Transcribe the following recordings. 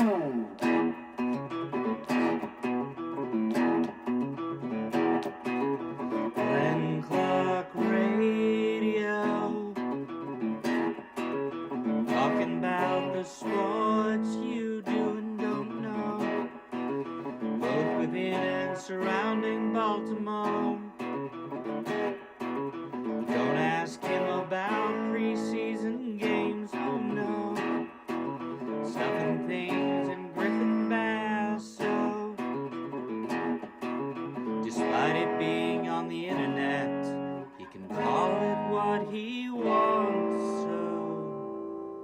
Glenn Clark Radio, talking about the sports you do and don't know, both within and surrounding Baltimore. Don't ask him about preseason games, oh no, stuff and things in Griffin Basso. Despite it being on the internet, he can call it what he wants, so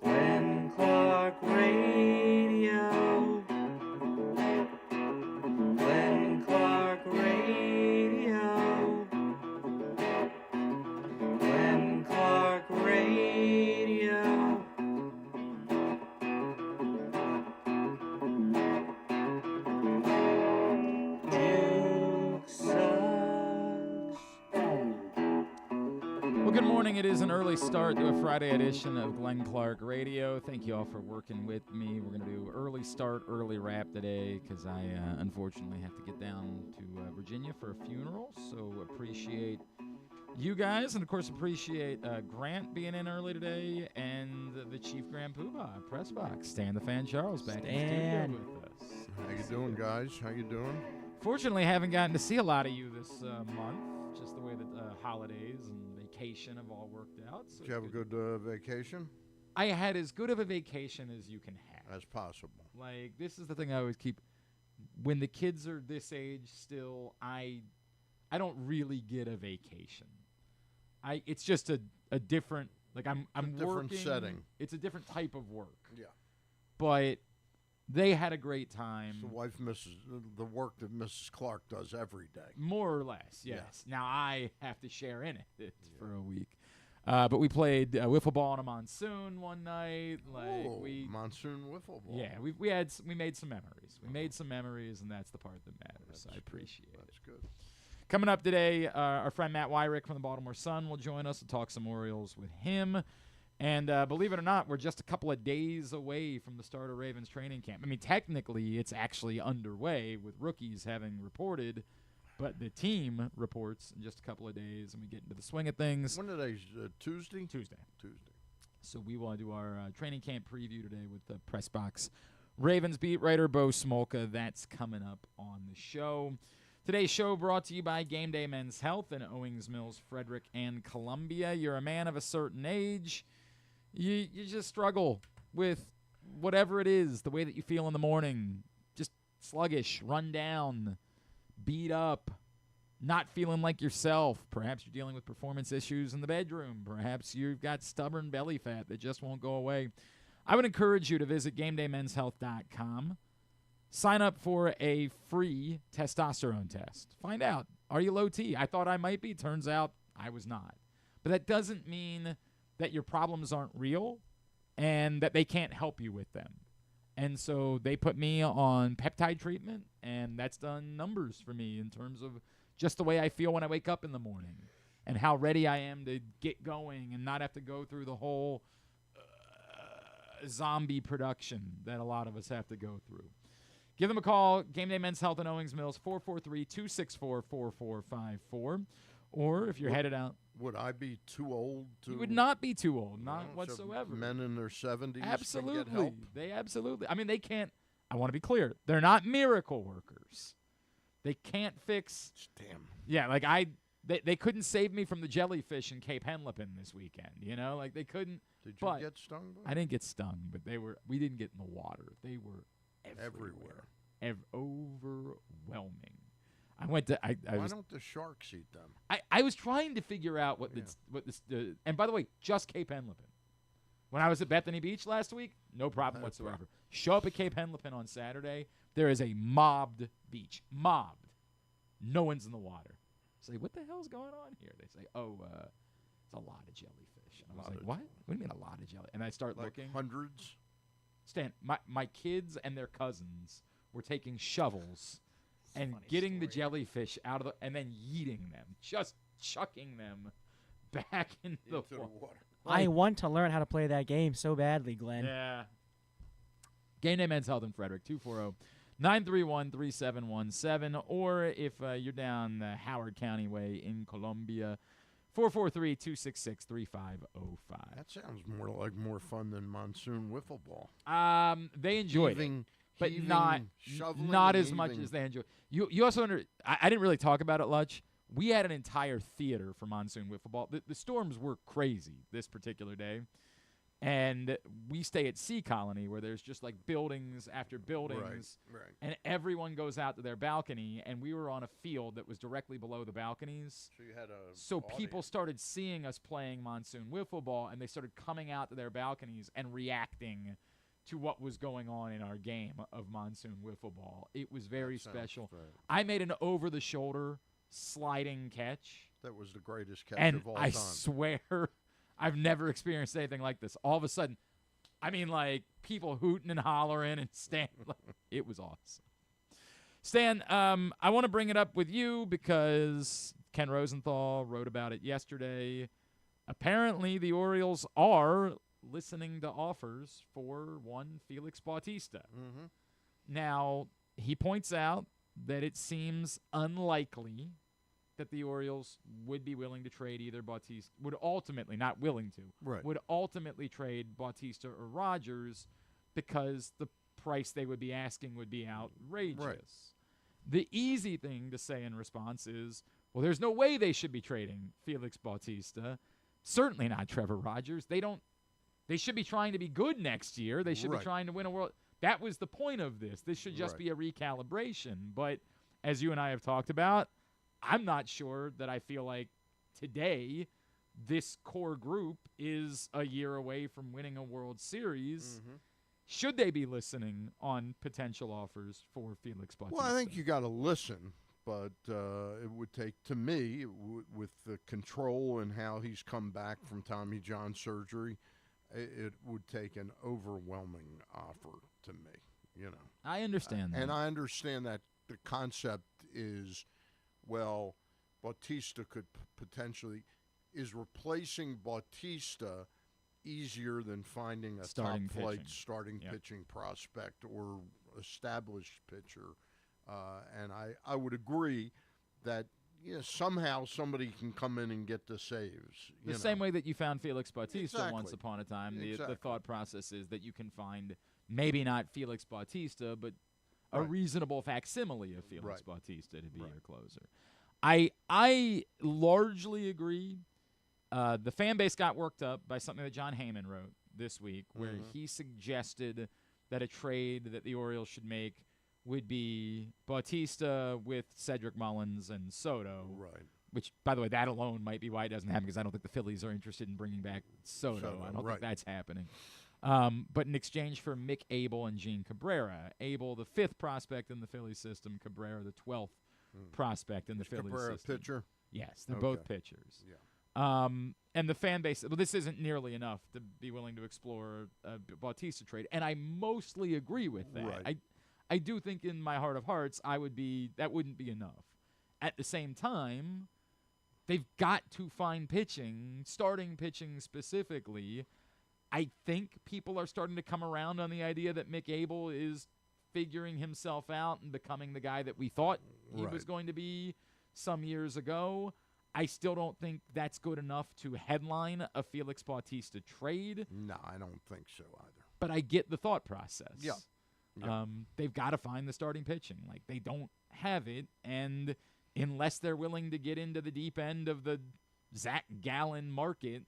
Glenn Clark Radio, Glenn Clark Radio, Glenn Clark Radio. Duke sucks. Well, good morning. It is an early start to a Friday edition of Glenn Clark Radio. Thank you all for working with me. We're going to do early start, early wrap today because I unfortunately have to get down to Virginia for a funeral. So appreciate you guys, and of course appreciate Grant being in early today and the Chief Grand Poobah, PressBox, Stan the Fan Charles back in the studio with us. How you doing, guys? How you doing? Fortunately, haven't gotten to see a lot of you this month, just the way that holidays and vacation have all worked out. So Did you have a good vacation? I had as good of a vacation as you can have. As possible. Like, this is the thing I always keep. When the kids are this age still, I don't really get a vacation. It's just a different, like I'm different working. setting. It's a different type of work. Yeah. But they had a great time. The wife misses the work that Mrs. Clark does every day. More or less, yes. Yeah. Now I have to share in it for a week. But we played wiffle ball on a monsoon one night. Monsoon wiffle ball. Yeah, we made some memories. We made some memories, and that's the part that matters. I appreciate it. That's good. Coming up today, our friend Matt Weyrich from the Baltimore Sun will join us to talk some Orioles with him. And believe it or not, we're just a couple of days away from the start of Ravens training camp. I mean, technically, it's actually underway with rookies having reported, but the team reports in just a couple of days, and we get into the swing of things. When are they? Tuesday? Tuesday. Tuesday. So we want to do our training camp preview today with the PressBox Ravens beat writer Bo Smolka. That's coming up on the show. Today's show brought to you by Game Day Men's Health in Owings Mills, Frederick, and Columbia. You're a man of a certain age. You just struggle with whatever it is, the way that you feel in the morning. Just sluggish, run down, beat up, not feeling like yourself. Perhaps you're dealing with performance issues in the bedroom. Perhaps you've got stubborn belly fat that just won't go away. I would encourage you to visit GameDayMen'sHealth.com. Sign up for a free testosterone test. Find out, are you low T? I thought I might be. Turns out I was not. But that doesn't mean that your problems aren't real and that they can't help you with them. And so they put me on peptide treatment, and that's done numbers for me in terms of just the way I feel when I wake up in the morning and how ready I am to get going and not have to go through the whole zombie production that a lot of us have to go through. Give them a call, Game Day Men's Health in Owings Mills, 443-264-4454. Or if you're headed out. Would I be too old to? You would not be too old, not whatsoever. So men in their 70s absolutely. can get help? They absolutely. I mean, they can't. I want to be clear. They're not miracle workers. They can't fix. Damn. Yeah, like they couldn't save me from the jellyfish in Cape Henlopen this weekend. You know, like they couldn't. Did you get stung by? I didn't get stung, but we didn't get in the water. They were everywhere. Overwhelming. I went to. Why don't the sharks eat them? I was trying to figure out what this. And by the way, just Cape Henlopen. When I was at Bethany Beach last week, no problem whatsoever. Show up at Cape Henlopen on Saturday. There is a mobbed beach. Mobbed. No one's in the water. Say, what the hell's going on here? They say, it's a lot of jellyfish. And I was like, what? What do you mean a lot of jelly? And I start looking. Hundreds? Stan, my kids and their cousins were taking shovels and getting the jellyfish out of and then yeeting them, just chucking them back into the water. I want to learn how to play that game so badly, Glenn. Yeah. Game Day Men's Health in Frederick, 240-931-3717. Or if you're down the Howard County way in Columbia, 443-266-3505. That sounds more fun than monsoon wiffle ball. They enjoyed it, but not as much as they enjoyed. You also I didn't really talk about it much. We had an entire theater for monsoon wiffle ball. The storms were crazy this particular day. And we stay at Sea Colony, where there's just like buildings after buildings, right. And everyone goes out to their balcony. And we were on a field that was directly below the balconies. So you had people started seeing us playing monsoon wiffle ball, and they started coming out to their balconies and reacting to what was going on in our game of monsoon wiffle ball. It was very special. I made an over-the-shoulder sliding catch. That was the greatest catch of all time. And I swear, I've never experienced anything like this. All of a sudden, I mean, like, people hooting and hollering and Stan. It was awesome. Stan, I want to bring it up with you because Ken Rosenthal wrote about it yesterday. Apparently, the Orioles are listening to offers for one Félix Bautista. Mm-hmm. Now, he points out that it seems unlikely that the Orioles would be willing to trade either Bautista, would ultimately trade Bautista or Rogers because the price they would be asking would be outrageous. Right. The easy thing to say in response is, well, there's no way they should be trading Félix Bautista. Certainly not Trevor Rogers. They should be trying to be good next year. They should be trying to win a world. That was the point of this. This should just be a recalibration. But as you and I have talked about, I'm not sure that I feel like today this core group is a year away from winning a World Series. Mm-hmm. Should they be listening on potential offers for Félix Bautista? Well, I think you got to listen, but it would take, to me, with the control and how he's come back from Tommy John surgery, it would take an overwhelming offer to me. You know, I understand that, and I understand that the concept is, well, Bautista could potentially is replacing Bautista easier than finding a top-flight starting pitching prospect or established pitcher. And I would agree that somehow somebody can come in and get the saves. The same way that you found Félix Bautista once Exactly. upon a time. The Exactly. thought process is that you can find maybe not Félix Bautista, but a reasonable facsimile of Félix Bautista to be your closer. I largely agree. The fan base got worked up by something that John Heyman wrote this week, where he suggested that a trade that the Orioles should make would be Bautista with Cedric Mullins and Soto. Right. Which, by the way, that alone might be why it doesn't happen, because I don't think the Phillies are interested in bringing back Soto. I don't think that's happening. But in exchange for Mick Abel and Gene Cabrera, Abel the 5th prospect in the Phillies system, Cabrera the 12th prospect in the Phillies Cabrera system. pitcher? Yes, they're both pitchers. Yeah. And the fan base, well, this isn't nearly enough to be willing to explore a Bautista trade, and I mostly agree with that. Right. I do think in my heart of hearts that wouldn't be enough. At the same time, they've got to find pitching, starting pitching specifically. I think people are starting to come around on the idea that Mick Abel is figuring himself out and becoming the guy that we thought he was going to be some years ago. I still don't think that's good enough to headline a Félix Bautista trade. No, I don't think so either. But I get the thought process. Yeah. They've got to find the starting pitching. Like, they don't have it, and unless they're willing to get into the deep end of the Zach Gallen market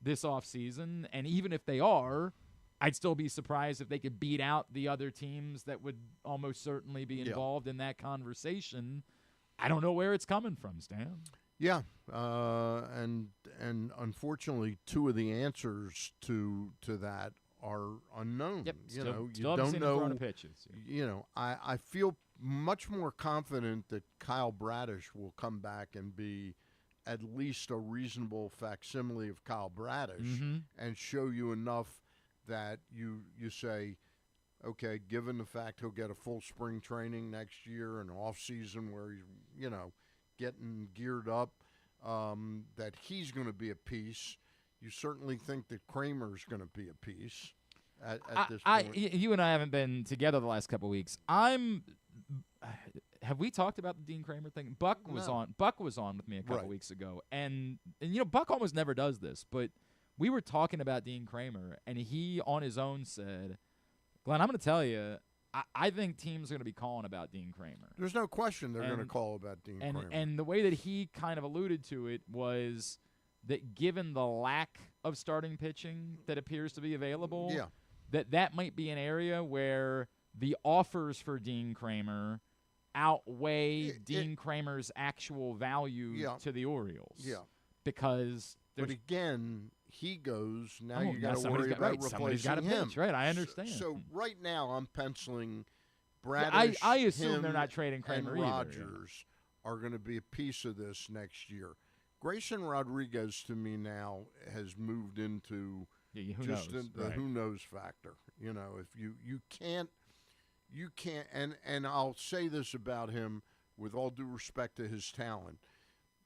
this offseason, and even if they are, I'd still be surprised if they could beat out the other teams that would almost certainly be involved in that conversation. I don't know where it's coming from, Stan. Yeah, and unfortunately, 2 of the answers to that are unknown. Yep, you know, still you don't know. Pitches. You know, I feel much more confident that Kyle Bradish will come back and be at least a reasonable facsimile of Kyle Bradish and show you enough that you say, okay, given the fact he'll get a full spring training next year and off season where he's getting geared up, that he's going to be a piece. You certainly think that Kramer's going to be a piece. at this point. You and I haven't been together the last couple of weeks. Have we talked about the Dean Kramer thing? Buck was on with me a couple weeks ago, and Buck almost never does this, but we were talking about Dean Kramer, and he on his own said, "Glenn, I'm going to tell you, I think teams are going to be calling about Dean Kramer." There's no question they're going to call about Dean Kramer. And the way that he kind of alluded to it was that given the lack of starting pitching that appears to be available, that might be an area where the offers for Dean Kramer outweigh Dean Kramer's actual value to the Orioles. Yeah. Because but again, he goes, now you got to worry about replacing him. Pitch, right, I understand. So right now I'm penciling Bradish, I assume they're not trading Kramer and either. Rogers are going to be a piece of this next year. Grayson Rodriguez, to me now, has moved into who knows factor. If you can't, and I'll say this about him with all due respect to his talent,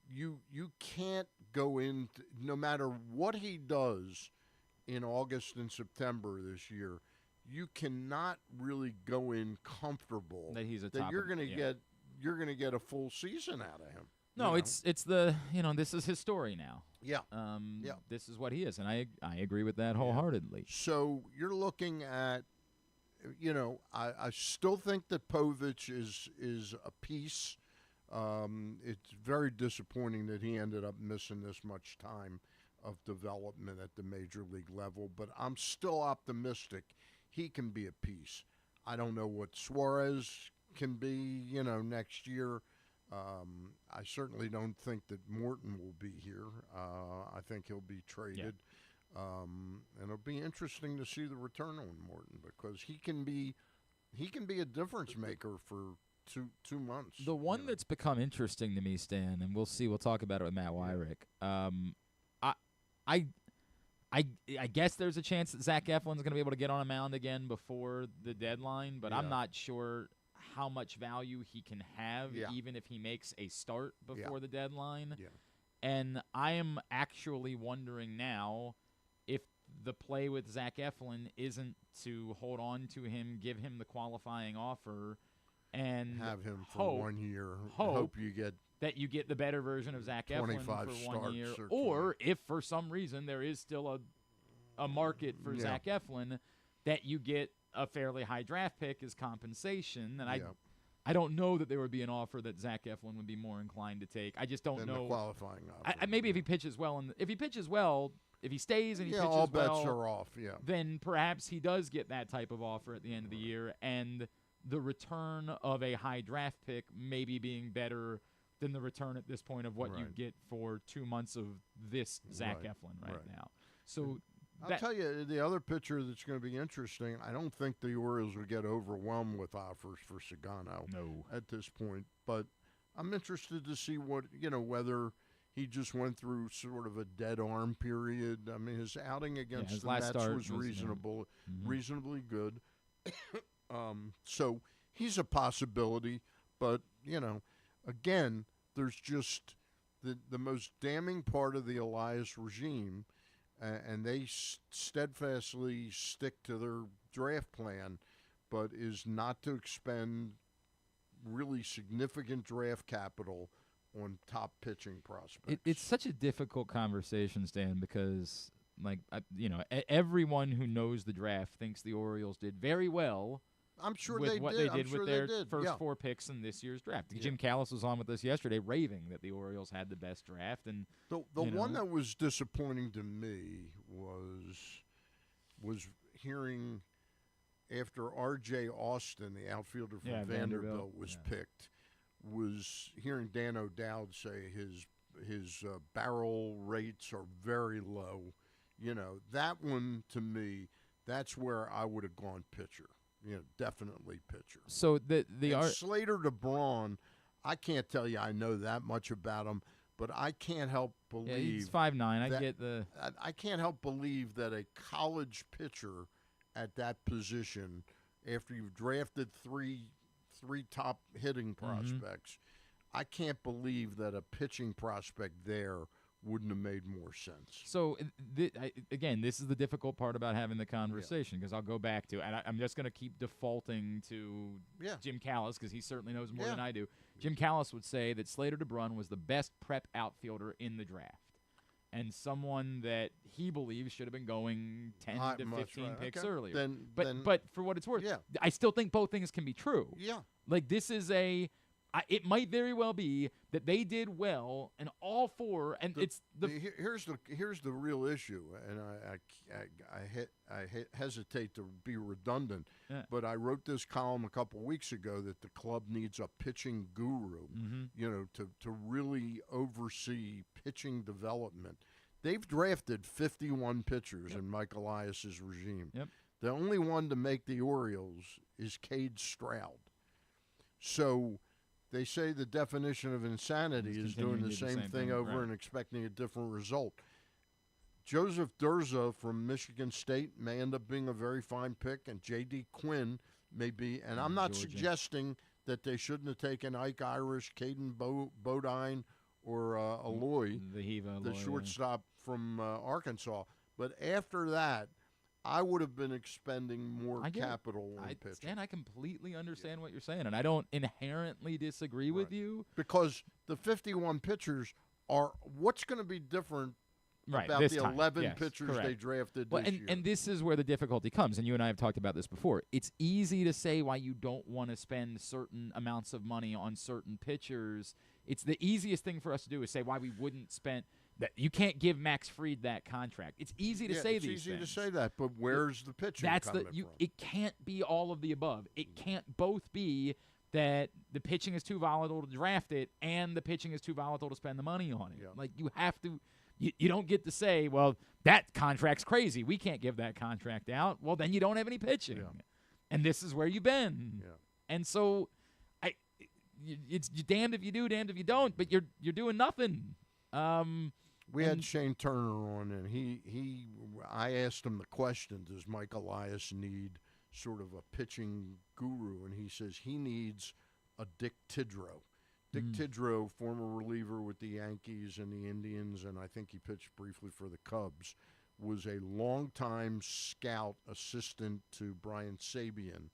you can't go in, no matter what he does in August and September this year, you cannot really go in comfortable that he's you're going to get a full season out of him. No, it's the this is his story now. Yeah. This is what he is, and I agree with that wholeheartedly. So you're looking at, I still think that Povich is a piece. It's very disappointing that he ended up missing this much time of development at the major league level, but I'm still optimistic he can be a piece. I don't know what Suarez can be, next year. I certainly don't think that Morton will be here. I think he'll be traded. And it'll be interesting to see the return on Morton because he can be a difference maker for two months. The one that's become interesting to me, Stan, and we'll talk about it with Matt Weyrich. I guess there's a chance that Zach Eflin's going to be able to get on a mound again before the deadline, but I'm not sure how much value he can have even if he makes a start before the deadline. Yeah. And I am actually wondering now if the play with Zach Eflin isn't to hold on to him, give him the qualifying offer, and have him for 1 year. Hope you get the better version of Zach Eflin for 1 year. Or if for some reason there is still a market for Zach Eflin, that you get a fairly high draft pick as compensation. And I don't know that there would be an offer that Zach Eflin would be more inclined to take. I just don't know. The qualifying offer. Maybe if he pitches well, if he stays and he pitches all well, bets are off. Yeah. Then perhaps he does get that type of offer at the end of the year, and the return of a high draft pick maybe being better than the return at this point of what you get for 2 months of this Zach Eflin right now. So I'll tell you, the other pitcher that's going to be interesting, I don't think the Orioles will get overwhelmed with offers for Sagano at this point. But I'm interested to see whether he just went through sort of a dead arm period. I mean, his outing against the Mets was reasonably good. So he's a possibility. But, again, there's just the most damning part of the Elias regime, and they steadfastly stick to their draft plan, but is not to expend really significant draft capital on top pitching prospects. It's such a difficult conversation, Stan, because everyone who knows the draft thinks the Orioles did very well. I'm sure with they what did. They did with their first 4 picks in this year's draft. Jim Callis was on with us yesterday, raving that the Orioles had the best draft. And the one that was disappointing to me was hearing after R.J. Austin, the outfielder from Vanderbilt, was picked, was hearing Dan O'Dowd say his barrel rates are very low. That one to me, that's where I would have gone pitcher. Definitely pitcher. So Slater to Braun, I can't tell you I know that much about him, but I can't help believe he's 5'9". I can't help believe that a college pitcher at that position, after you've drafted three top hitting prospects, I can't believe that a pitching prospect there wouldn't have made more sense. So, again, this is the difficult part about having the conversation, because I'll go back to, and I'm just going to keep defaulting to Jim Callis, because he certainly knows more than I do. Jim Callis would say that Slater DeBrun was the best prep outfielder in the draft, and someone that he believes should have been going 10 to 15 picks earlier. But for what it's worth, I still think both things can be true. Yeah. Like, this is it might very well be that they did well in all four, and here's the real issue, and I hesitate to be redundant, but I wrote this column a couple weeks ago that the club needs a pitching guru, to really oversee pitching development. They've drafted 51 pitchers in Mike Elias's regime. Yep. The only one to make the Orioles is Cade Stroud. So they say the definition of insanity is doing the same thing over and expecting a different result. Joseph Durza from Michigan State may end up being a very fine pick, and J.D. Quinn may be. And I'm not suggesting that they shouldn't have taken Ike Irish, Caden Bodine, or Aloy, the shortstop from Arkansas. But after that, I would have been expending more capital on pitching. Stan, I completely understand what you're saying, and I don't inherently disagree with you. Because the 51 pitchers are what's going to be different about the 11 pitchers they drafted this year. And this is where the difficulty comes, and you and I have talked about this before. It's easy to say why you don't want to spend certain amounts of money on certain pitchers. It's the easiest thing for us to do is say why we wouldn't spend – that you can't give Max Fried that contract. It's easy to say these things. It's easy to say that, but where's the pitching coming from? It can't be all of the above. It can't both be that the pitching is too volatile to draft it and the pitching is too volatile to spend the money on it. Like, you have to you don't get to say, well, that contract's crazy. We can't give that contract out. Well, then you don't have any pitching. And this is where you've been. And so it's damned if you do, damned if you don't, but you're doing nothing. We had Shane Turner on, and I asked him the question, does Mike Elias need sort of a pitching guru? And he says he needs a Dick Tidrow. Dick Tidrow, former reliever with the Yankees and the Indians, and I think he pitched briefly for the Cubs, was a longtime scout assistant to Brian Sabian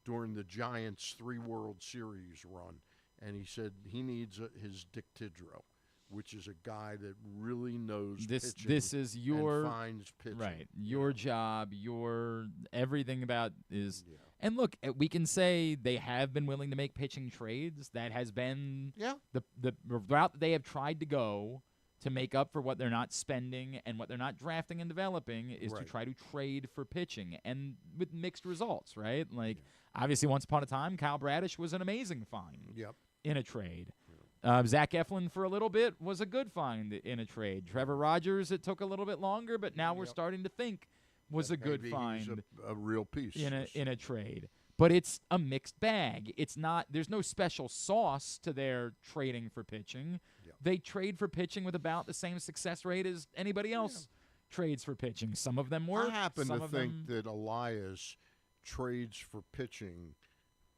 during the Giants' 3 World Series run. And he said he needs his Dick Tidrow, which is a guy that really knows pitching. This is your and finds pitching. Your job, your everything about is. And look, we can say they have been willing to make pitching trades. That has been the route that they have tried to go to make up for what they're not spending and what they're not drafting and developing is to try to trade for pitching, and with mixed results, right? Like, obviously, once upon a time, Kyle Bradish was an amazing find in a trade. Zach Eflin for a little bit was a good find in a trade. Trevor Rogers, it took a little bit longer, but now we're starting to think was a good find. He's a real piece in a trade. But it's a mixed bag. It's not. There's no special sauce to their trading for pitching. They trade for pitching with about the same success rate as anybody else trades for pitching. Some of them work. I happen to think that Elias trades for pitching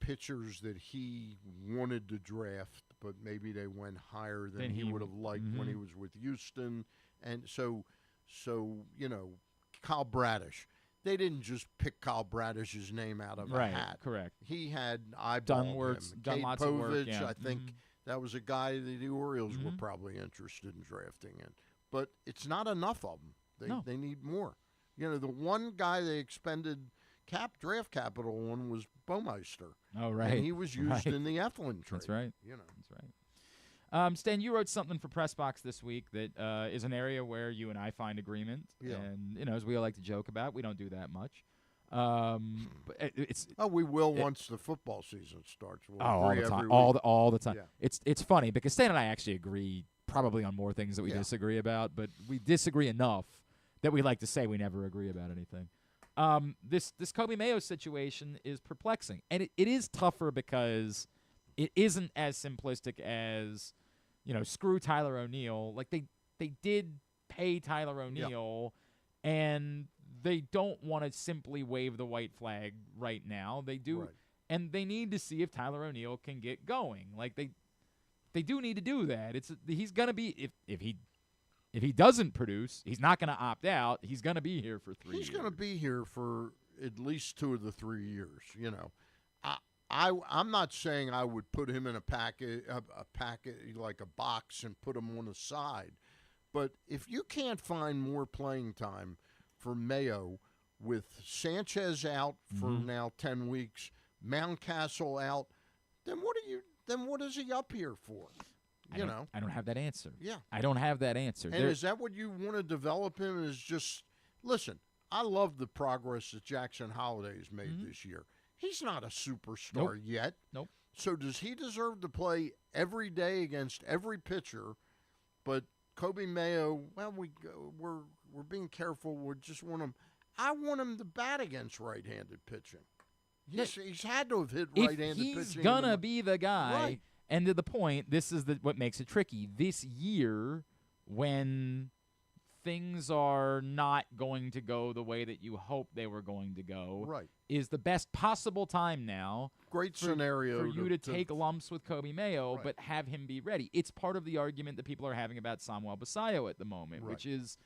pitchers that he wanted to draft, but maybe they went higher than he would have liked when he was with Houston. And so Kyle Bradish. They didn't just pick Kyle Bradish's name out of a hat. Correct. He had eyeballed him. Done lots of work. I think that was a guy that the Orioles were probably interested in drafting in. But it's not enough of them. They need more. The one guy they expended draft capital on was Baumeister. Oh, right. And he was used in the Eflin trade. That's right. That's right. Stan, you wrote something for PressBox this week that is an area where you and I find agreement. And, as we all like to joke about, we don't do that much. But we will once the football season starts. We'll all the time. All the time. Yeah. It's funny because Stan and I actually agree probably on more things that we disagree about, but we disagree enough that we like to say we never agree about anything. This Kobe Mayo situation is perplexing, and it is tougher because it isn't as simplistic as, screw Tyler O'Neill. Like, they did pay Tyler O'Neill, and they don't want to simply wave the white flag right now. They do, and they need to see if Tyler O'Neill can get going. Like, they do need to do that. He's gonna be if he If he doesn't produce, he's not going to opt out. He's going to be here for 3 years. He's going to be here for at least 2 of the 3 years. You know, I'm not saying I would put him in a packet like a box and put him on the side, but if you can't find more playing time for Mayo with Sanchez out for now 10 weeks, Mountcastle out, then what is he up here for? I don't have that answer. Yeah. I don't have that answer. And is that what you want to develop him? Is just listen. I love the progress that Jackson Holliday has made this year. He's not a superstar yet. Nope. So does he deserve to play every day against every pitcher? But Kobe Mayo, well, we're being careful. We just want him. I want him to bat against right-handed pitching. He's had to have hit right-handed pitching. If he's gonna be the guy, right. And to the point, this is what makes it tricky. This year, when things are not going to go the way that you hope they were going to go, right, is the best possible time now. Great scenario for you to take lumps with Kobe Mayo, right. but have him be ready. It's part of the argument that people are having about Samuel Basayo at the moment, right. which is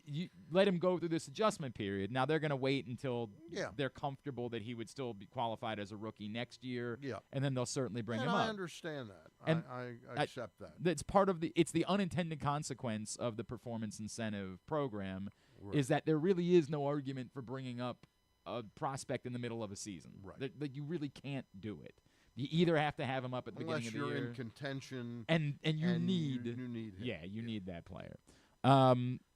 you let him go through this adjustment period. Now they're going to wait until they're comfortable that he would still be qualified as a rookie next year, and then they'll certainly bring him up. I understand that. And I accept that. That's part of it's the unintended consequence of the performance incentive program is that there really is no argument for bringing up a prospect in the middle of a season. Right. That you really can't do it. You either have to have him up at the beginning of the year. Unless you're in contention. And you need him. Yeah, you need that player.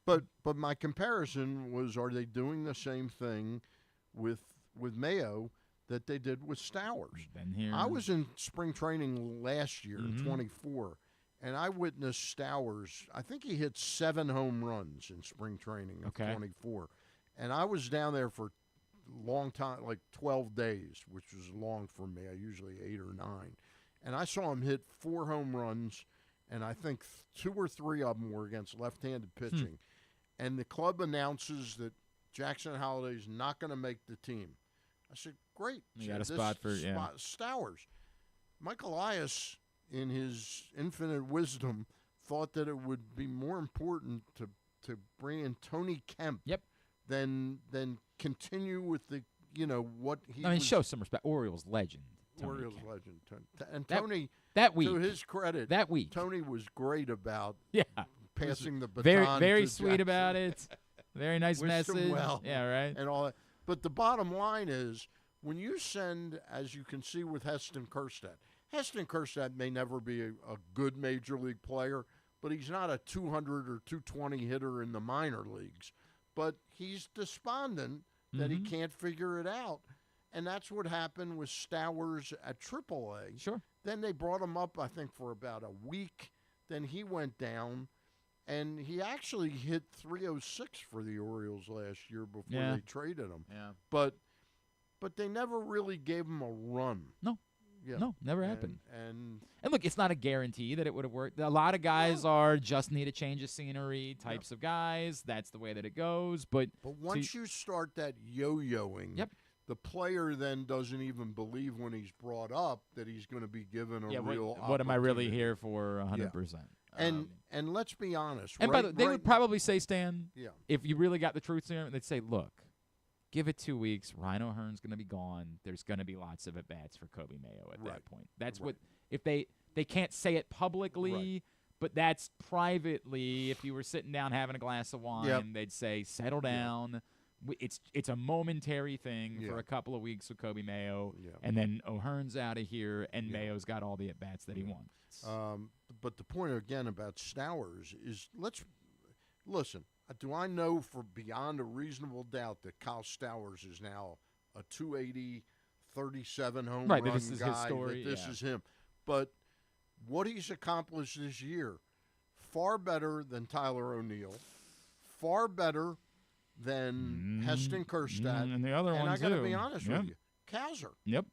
But my comparison was, are they doing the same thing with Mayo that they did with Stowers? Been here. I was in spring training last year, 24, and I witnessed Stowers. I think he hit 7 home runs in spring training of 24. And I was down there for a long time, like 12 days, which was long for me. I usually 8 or 9. And I saw him hit 4 home runs, and I think 2 or 3 of them were against left-handed pitching. And the club announces that Jackson Holliday's not going to make the team. I said, great. You got a spot for Stowers. Mike Elias, in his infinite wisdom, thought that it would be more important to bring in Tony Kemp than continue with the, what he show some respect. Orioles legend. Orioles legend. And Tony, that week, to his credit, Tony was great about passing the baton. Very to sweet Jackson. about it. Very nice Wished him message. well. Yeah, right. And all that. But the bottom line is, when you send, as you can see with Heston Kjerstad may never be a good major league player, but he's not a 200 or 220 hitter in the minor leagues. But he's despondent that he can't figure it out. And that's what happened with Stowers at AAA. Sure. Then they brought him up, I think, for about a week. Then he went down, and he actually hit 306 for the Orioles last year before they traded him. Yeah. But they never really gave him a run. No. Yeah. No, never happened. And look, it's not a guarantee that it would have worked. A lot of guys just need a change of scenery types of guys. That's the way that it goes. But once you start that yo-yoing, the player then doesn't even believe when he's brought up that he's going to be given a real what am I really here for 100%? And let's be honest. And by the way, they would probably say, Stan, if you really got the truth serum, they'd say, look, give it 2 weeks. Ryan O'Hearn's going to be gone. There's going to be lots of at-bats for Kobe Mayo at that point. That's what – if they can't say it publicly, but that's privately. If you were sitting down having a glass of wine, they'd say, settle down. It's a momentary thing for a couple of weeks with Kobe Mayo, and then O'Hearn's out of here, and Mayo's got all the at-bats that he wants. But the point, again, about Stowers is listen, do I know for beyond a reasonable doubt that Kyle Stowers is now a 280, 37 home run this is guy, his story, that this is him. But what he's accomplished this year, far better than Tyler O'Neill, far better than Heston Kjerstad. And the other one, and I got to be honest with you, Kowser. Yep.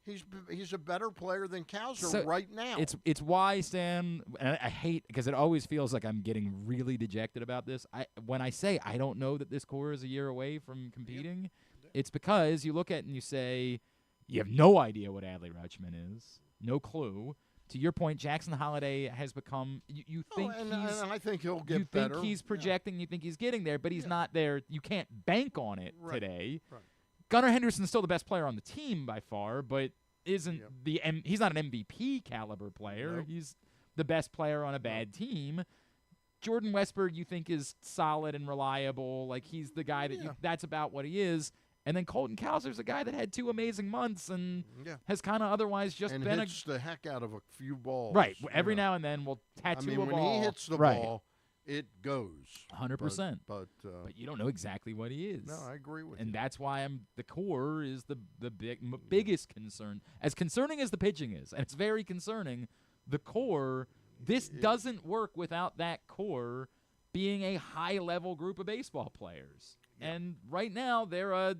He's a better player than Kowser right now. It's why, Stan, and I hate because it always feels like I'm getting really dejected about this. When I say I don't know that this core is a year away from competing, it's because you look at it and you say you have no idea what Adley Rutschman is, no clue. to your point, Jackson Holiday has become. You think and he's. I think he'll get you better. think he's projecting. You think he's getting there, but he's not there. You can't bank on it today. Right. Gunnar Henderson's still the best player on the team by far, but isn't he's not an MVP caliber player. Nope. He's the best player on a bad team. Jordan Westberg, you think, is solid and reliable. Like, he's the guy that that's about what he is. And then Colton Cowser's a guy that had 2 amazing months and has kind of otherwise just been hits the heck out of a few balls. Right. Every now and then we'll tattoo I mean, a when ball. he hits the ball, it goes. 100%. But you don't know exactly what he is. No, I agree with you. And that's why the core is the biggest concern. As concerning as the pitching is, and it's very concerning, the core, this doesn't work without that core being a high-level group of baseball players. Yeah. And right now, they're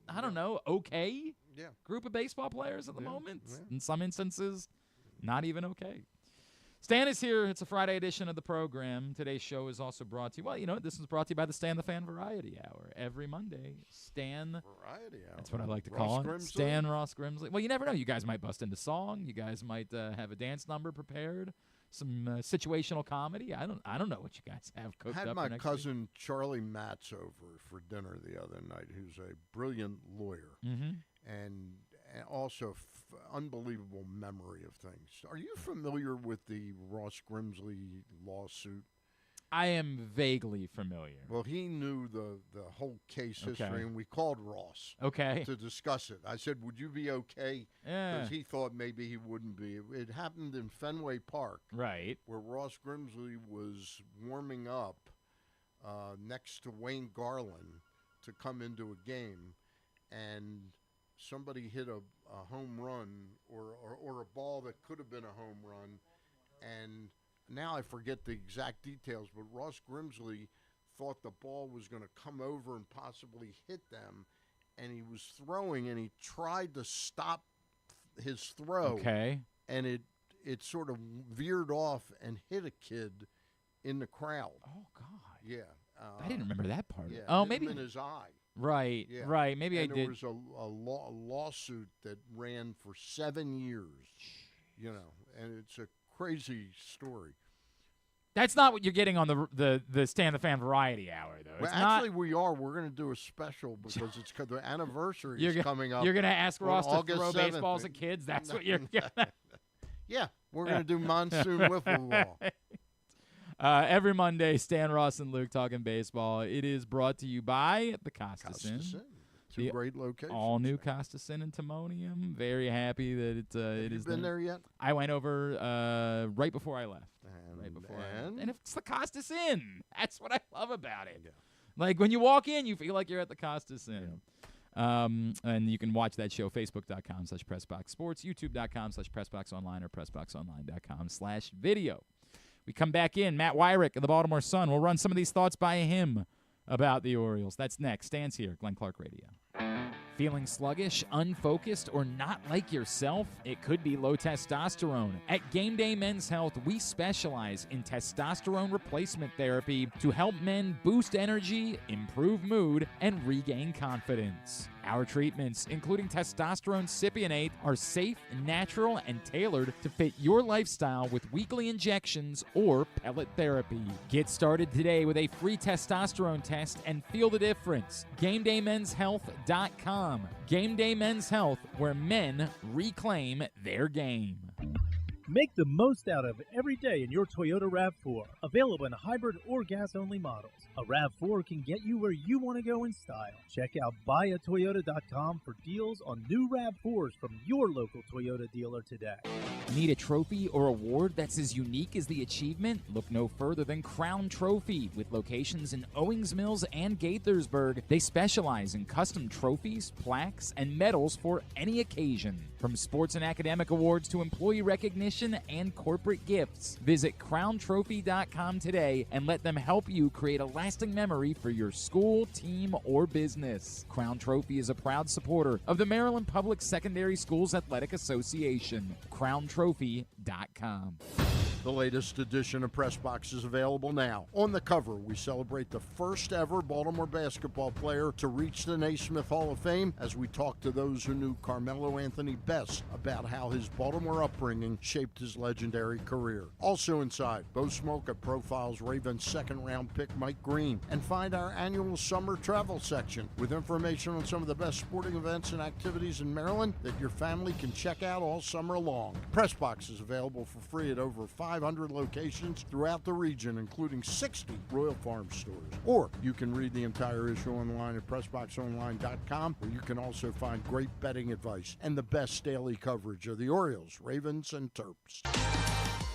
I don't know, okay group of baseball players at the moment. Yeah. In some instances, not even okay. Stan is here. It's a Friday edition of the program. Today's show is also brought to you. Well, you know, this is brought to you by the Stan the Fan Variety Hour. Every Monday, Stan. Variety Hour. That's what I like to call it. Grimsley? Stan Ross Grimsley. Well, you never know. You guys might bust into song. You guys might have a dance number prepared. Some situational comedy. I don't know what you guys have cooked up. I had for my next cousin week. Charlie Matz over for dinner the other night, who's a brilliant lawyer and also unbelievable memory of things. Are you familiar with the Ross Grimsley lawsuit? I am vaguely familiar. Well, he knew the whole case history, and we called Ross to discuss it. I said, would you be okay? Because he thought maybe he wouldn't be. It happened in Fenway Park, right, where Ross Grimsley was warming up next to Wayne Garland to come into a game, and somebody hit a home run or a ball that could have been a home run, and now I forget the exact details, but Ross Grimsley thought the ball was going to come over and possibly hit them, and he was throwing, and he tried to stop his throw, and it sort of veered off and hit a kid in the crowd. Oh, God. Yeah. I didn't remember that part. Yeah, oh, hit maybe him in his eye. Right, yeah. Right. Maybe and I did. There was a lawsuit that ran for 7 years, you know, and it's a crazy story. That's not what you're getting on the Stan the Fan Variety Hour, though. Well, actually, we are. We're going to do a special because it's the anniversary is coming up. You're going to ask Ross to August throw 7th. baseballs at kids? That's what you're going Yeah, we're going to do monsoon wiffle ball. Every Monday, Stan, Ross, and Luke talking baseball. It is brought to you by the Costas Inn. Two great locations. All new Costas Inn in Timonium. Very happy that it is. Have you been there yet? I went over right before I left. And it's the Costas Inn. That's what I love about it. Yeah. Like, when you walk in, you feel like you're at the Costas Inn. Yeah. And you can watch that show, Facebook.com/PressBoxSports, YouTube.com/PressBoxOnline, or PressBoxOnline.com/video. We come back in. Matt Weyrich of the Baltimore Sun. We'll run some of these thoughts by him about the Orioles. That's next. Stan's here, Glenn Clark Radio. Feeling sluggish, unfocused, or not like yourself? It could be low testosterone. At Game Day Men's Health, we specialize in testosterone replacement therapy to help men boost energy, improve mood, and regain confidence. Our treatments, including testosterone cypionate, are safe, natural, and tailored to fit your lifestyle with weekly injections or pellet therapy. Get started today with a free testosterone test and feel the difference. GameDayMen'sHealth.com. Game Day Men's Health, where men reclaim their game. Make the most out of every day in your Toyota RAV4. Available in hybrid or gas-only models. A RAV4 can get you where you want to go in style. Check out buyatoyota.com for deals on new RAV4s from your local Toyota dealer today. Need a trophy or award that's as unique as the achievement? Look no further than Crown Trophy. With locations in Owings Mills and Gaithersburg, they specialize in custom trophies, plaques, and medals for any occasion. From sports and academic awards to employee recognition and corporate gifts, visit crowntrophy.com today and let them help you create a lasting memory for your school, team, or business. Crown Trophy is a proud supporter of the Maryland Public Secondary Schools Athletic Association. crowntrophy.com. The latest edition of PressBox is available now. On the cover, we celebrate the first ever Baltimore basketball player to reach the Naismith Hall of Fame as we talk to those who knew Carmelo Anthony best about how his Baltimore upbringing shaped his legendary career. Also inside, Bo Smolka profiles Ravens second-round pick Mike Green, and find our annual summer travel section with information on some of the best sporting events and activities in Maryland that your family can check out all summer long. PressBox is available for free at over 500 locations throughout the region, including 60 Royal Farm stores. Or you can read the entire issue online at PressBoxOnline.com, where you can also find great betting advice and the best daily coverage of the Orioles, Ravens, and Terps.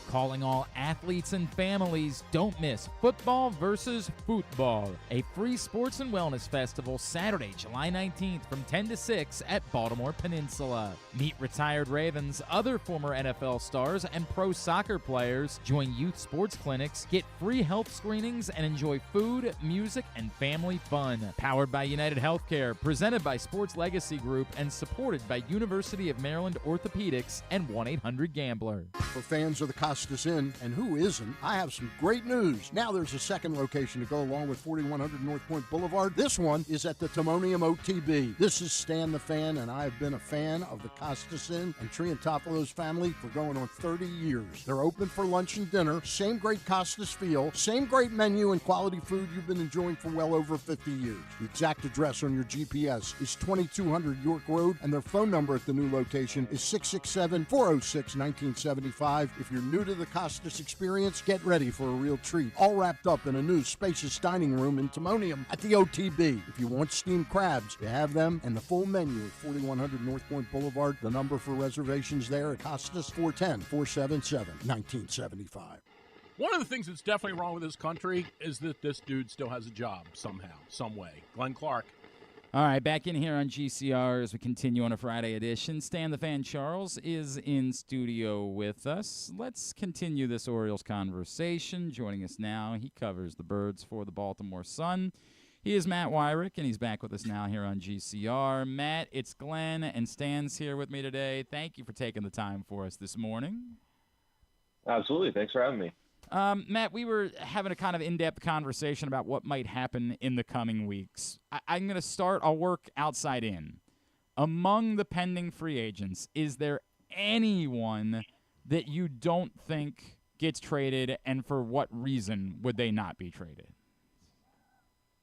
Calling all athletes and families, don't miss Football versus Football, a free sports and wellness festival Saturday, July 19th from 10 to 6 at Baltimore Peninsula. Meet retired Ravens, other former NFL stars, and pro soccer players. Join youth sports clinics, get free health screenings, and enjoy food, music, and family fun. Powered by United Healthcare, presented by Sports Legacy Group, and supported by University of Maryland Orthopedics and 1-800-GAMBLER. For fans of the Costas Inn, and who isn't, I have some great news. Now there's a second location to go along with 4100 North Point Boulevard. This one is at the Timonium OTB. This is Stan the Fan, and I have been a fan of the Costas Inn and Triantafalo's family for going on 30 years. They're open for lunch and dinner, same great Costas feel, same great menu and quality food you've been enjoying for well over 50 years. The exact address on your GPS is 2200 York Road, and their phone number at the new location is 667-406-1975. If you're new to the Costas experience, get ready for a real treat. All wrapped up in a new spacious dining room in Timonium at the OTB. If you want steamed crabs, you have them, and the full menu at 4100 North Point Boulevard. The number for reservations there at Costas, 410-477-1975. One of the things that's definitely wrong with this country is that this dude still has a job somehow, some way. Glenn Clark. All right, back in here on GCR as we continue on a Friday edition. Stan the Fan Charles is in studio with us. Let's continue this Orioles conversation. Joining us now, he covers the Birds for the Baltimore Sun. He is Matt Weyrich, and he's back with us now here on GCR. Matt, it's Glenn, and Stan's here with me today. Thank you for taking the time for us this morning. Absolutely. Thanks for having me. Matt, we were having a kind of in-depth conversation about what might happen in the coming weeks. I'm going to start. I'll work outside in. Among the pending free agents, is there anyone that you don't think gets traded, and for what reason would they not be traded?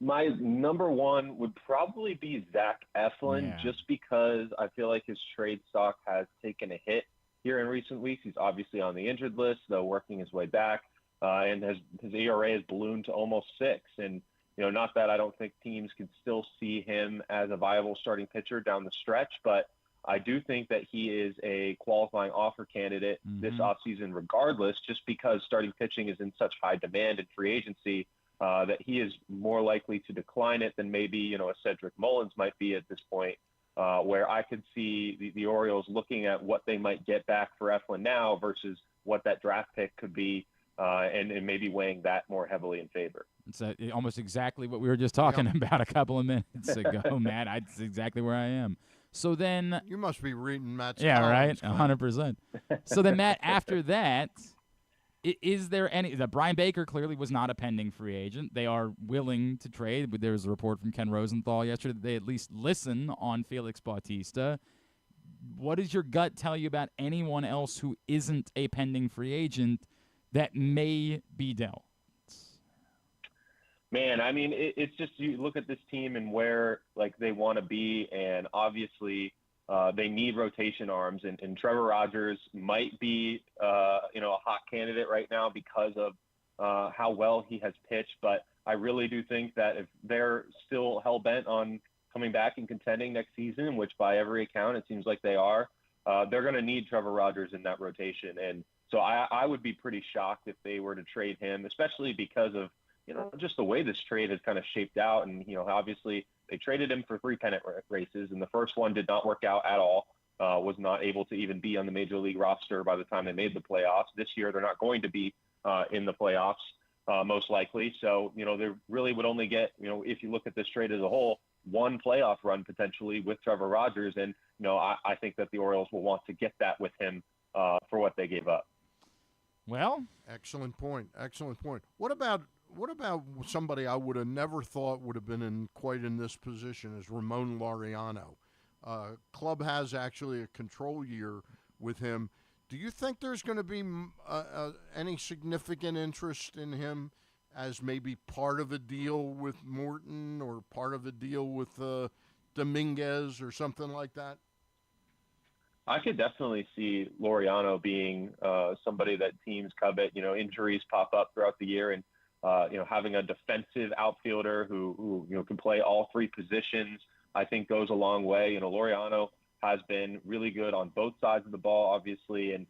My number one would probably be Zach Eflin, just because I feel like his trade stock has taken a hit here in recent weeks. He's obviously on the injured list, though working his way back. And his ERA has ballooned to almost 6. And, not that I don't think teams can still see him as a viable starting pitcher down the stretch, but I do think that he is a qualifying offer candidate this offseason regardless, just because starting pitching is in such high demand in free agency that he is more likely to decline it than maybe, a Cedric Mullins might be at this point, where I could see the Orioles looking at what they might get back for Eflin now versus what that draft pick could be. And maybe weighing that more heavily in favor. It's almost exactly what we were just talking about a couple of minutes ago, Matt. That's exactly where I am. So then... You must be reading Matt's columns, right? 100%. So then, Matt, after that, is there any... Brian Baker clearly was not a pending free agent. They are willing to trade. There was a report from Ken Rosenthal yesterday that they at least listen on Félix Bautista. What does your gut tell you about anyone else who isn't a pending free agent that may be dealt? Man, I mean, it's just you look at this team and where they want to be, and obviously they need rotation arms, and Trevor Rogers might be a hot candidate right now because of how well he has pitched. But I really do think that if they're still hell bent on coming back and contending next season, which by every account it seems like they are, they're going to need Trevor Rogers in that rotation. And so I would be pretty shocked if they were to trade him, especially because of, just the way this trade has kind of shaped out. And, obviously they traded him for 3 pennant races, and the first one did not work out at all, was not able to even be on the major league roster by the time they made the playoffs. This year, they're not going to be in the playoffs, most likely. So, they really would only get, if you look at this trade as a whole, one playoff run potentially with Trevor Rogers. And, I think that the Orioles will want to get that with him for what they gave up. Well, Excellent point. Excellent point. What about somebody I would have never thought would have been quite in this position as Ramon Laureano? Club has actually a control year with him. Do you think there's going to be any significant interest in him as maybe part of a deal with Morton or part of a deal with Dominguez or something like that? I could definitely see Laureano being somebody that teams covet. Injuries pop up throughout the year, and having a defensive outfielder who can play all three positions, I think goes a long way. Laureano has been really good on both sides of the ball, obviously, and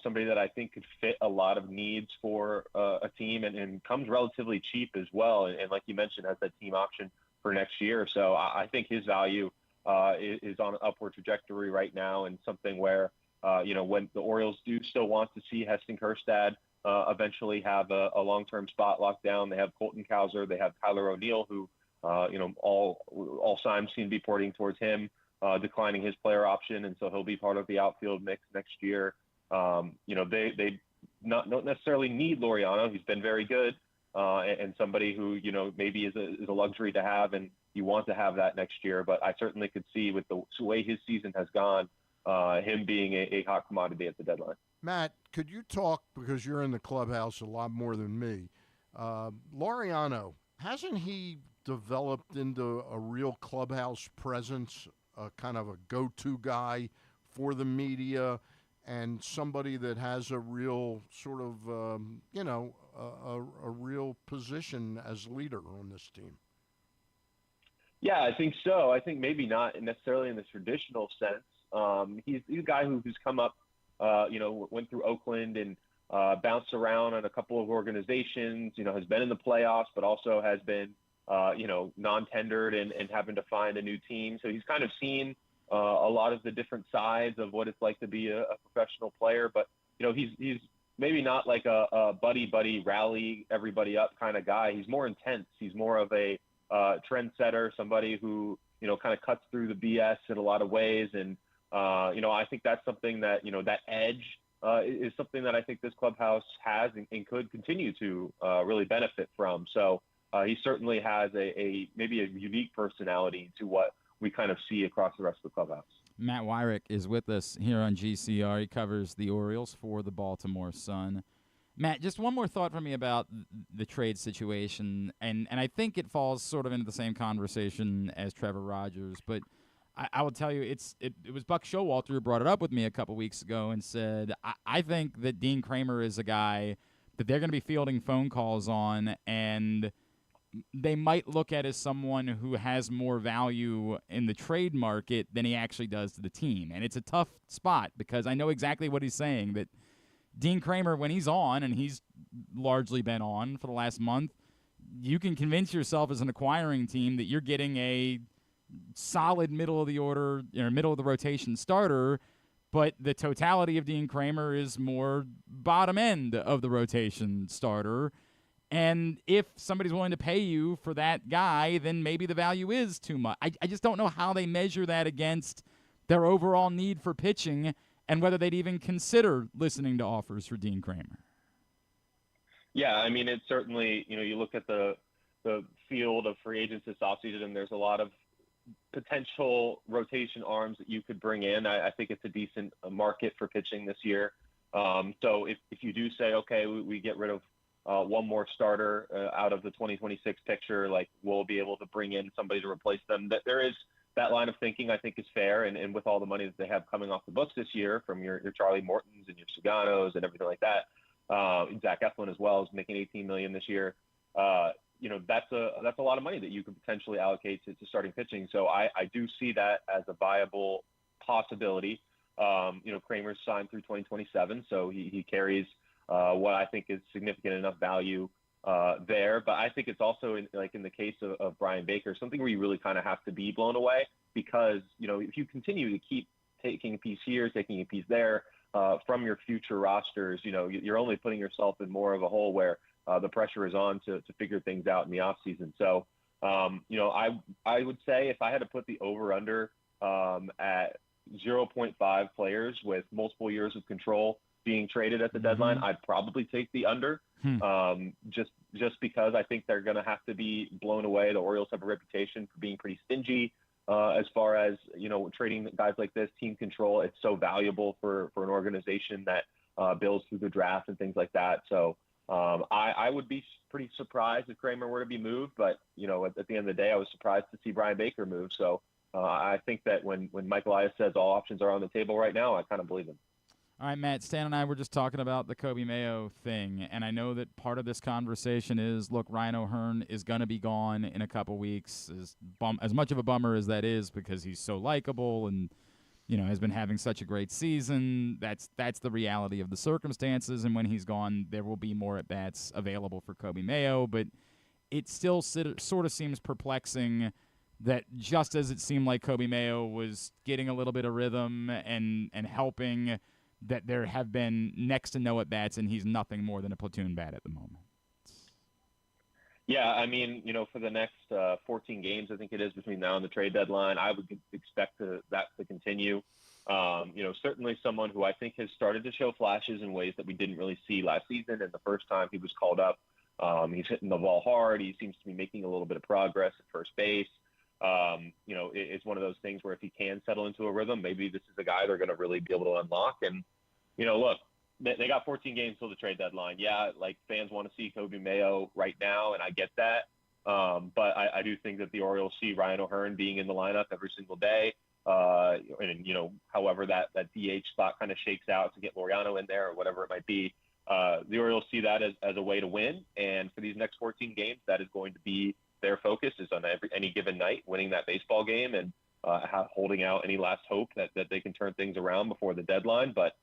somebody that I think could fit a lot of needs for a team and comes relatively cheap as well. And like you mentioned, has that team option for next year. So I think his value is on an upward trajectory right now, and something where, when the Orioles do still want to see Heston Kjerstad eventually have a long-term spot locked down. They have Colton Cowser, they have Tyler O'Neill, who, all signs seem to be pointing towards him declining his player option, and so he'll be part of the outfield mix next year. They don't necessarily need Laureano. He's been very good, and somebody who, maybe is a luxury to have, and you want to have that next year. But I certainly could see, with the way his season has gone, him being a hot commodity at the deadline. Matt, could you talk, because you're in the clubhouse a lot more than me, Laureano, hasn't he developed into a real clubhouse presence, kind of a go-to guy for the media, and somebody that has a real sort of, a real position as leader on this team? Yeah, I think so. I think maybe not necessarily in the traditional sense. He's a guy who's come up, went through Oakland and bounced around on a couple of organizations, has been in the playoffs, but also has been, non-tendered and having to find a new team. So he's kind of seen a lot of the different sides of what it's like to be a professional player. But, he's maybe not like a buddy rally everybody up kind of guy. He's more intense. He's more of a trendsetter, somebody who, kind of cuts through the BS in a lot of ways. And, I think that's something that, that edge is something that I think this clubhouse has and could continue to really benefit from. So he certainly has maybe a unique personality to what we kind of see across the rest of the clubhouse. Matt Weyrich is with us here on GCR. He covers the Orioles for the Baltimore Sun. Matt, just one more thought from me about the trade situation, and I think it falls sort of into the same conversation as Trevor Rogers, but I will tell you, it was Buck Showalter who brought it up with me a couple weeks ago and said, I think that Dean Kramer is a guy that they're going to be fielding phone calls on, and they might look at as someone who has more value in the trade market than he actually does to the team. And it's a tough spot, because I know exactly what he's saying, that Dean Kramer, when he's on, and he's largely been on for the last month, you can convince yourself as an acquiring team that you're getting a solid middle of the order, middle of the rotation starter, but the totality of Dean Kramer is more bottom end of the rotation starter. And if somebody's willing to pay you for that guy, then maybe the value is too much. I just don't know how they measure that against their overall need for pitching, and whether they'd even consider listening to offers for Dean Kramer. Yeah, I mean, it's certainly, you look at the field of free agents this offseason, and there's a lot of potential rotation arms that you could bring in. I think it's a decent market for pitching this year. So if you do say, okay, we get rid of one more starter out of the 2026 picture, like, we'll be able to bring in somebody to replace them, that there is that line of thinking, I think, is fair. And with all the money that they have coming off the books this year from your Charlie Mortons and your Suganos and everything like that, Zach Eflin as well is making $18 million this year. That's a lot of money that you could potentially allocate to starting pitching. So I do see that as a viable possibility. Kramer's signed through 2027, so he carries what I think is significant enough value there. But I think it's also in the case of Brian Baker, something where you really kind of have to be blown away, because, if you continue to keep taking a piece here, taking a piece there from your future rosters, you're only putting yourself in more of a hole where the pressure is on to figure things out in the off season. So, I would say, if I had to put the over under at 0.5 players with multiple years of control, being traded at the deadline, I'd probably take the under. Just because I think they're going to have to be blown away. The Orioles have a reputation for being pretty stingy as far as, trading guys like this, team control. It's so valuable for an organization that builds through the draft and things like that. So I would be pretty surprised if Kramer were to be moved. But, at the end of the day, I was surprised to see Brian Baker move. So I think that when Mike Elias says all options are on the table right now, I kind of believe him. All right, Matt, Stan and I were just talking about the Kobe Mayo thing, and I know that part of this conversation is, look, Ryan O'Hearn is going to be gone in a couple weeks. As much of a bummer as that is because he's so likable and, has been having such a great season, that's the reality of the circumstances, and when he's gone, there will be more at-bats available for Kobe Mayo, but it still sort of seems perplexing that just as it seemed like Kobe Mayo was getting a little bit of rhythm and helping, that there have been next to no at-bats, and he's nothing more than a platoon bat at the moment. Yeah, I mean, for the next 14 games, I think it is, between now and the trade deadline, I would expect that to continue. Certainly someone who I think has started to show flashes in ways that we didn't really see last season. And the first time he was called up, he's hitting the ball hard. He seems to be making a little bit of progress at first base. It's one of those things where if he can settle into a rhythm, maybe this is a guy they're going to really be able to unlock. And, look, they got 14 games till the trade deadline. Yeah, like, fans want to see Kobe Mayo right now, and I get that. But I do think that the Orioles see Ryan O'Hearn being in the lineup every single day. However that DH spot kind of shakes out to get Laureano in there or whatever it might be. The Orioles see that as a way to win. And for these next 14 games, that is going to be their focus, is on any given night, winning that baseball game and holding out any last hope that they can turn things around before the deadline. But,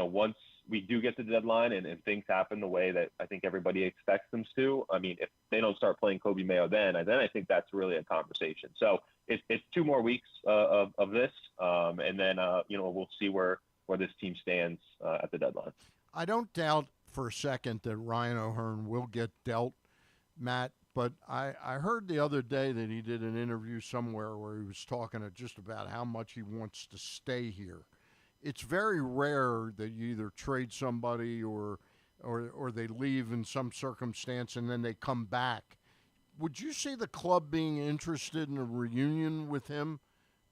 once we do get to the deadline and things happen the way that I think everybody expects them to, I mean, if they don't start playing Kobe Mayo then I think that's really a conversation. So it's 2 more weeks of this, and then, we'll see where this team stands at the deadline. I don't doubt for a second that Ryan O'Hearn will get dealt, Matt, but I heard the other day that he did an interview somewhere where he was talking just about how much he wants to stay here. It's very rare that you either trade somebody or they leave in some circumstance and then they come back. Would you see the club being interested in a reunion with him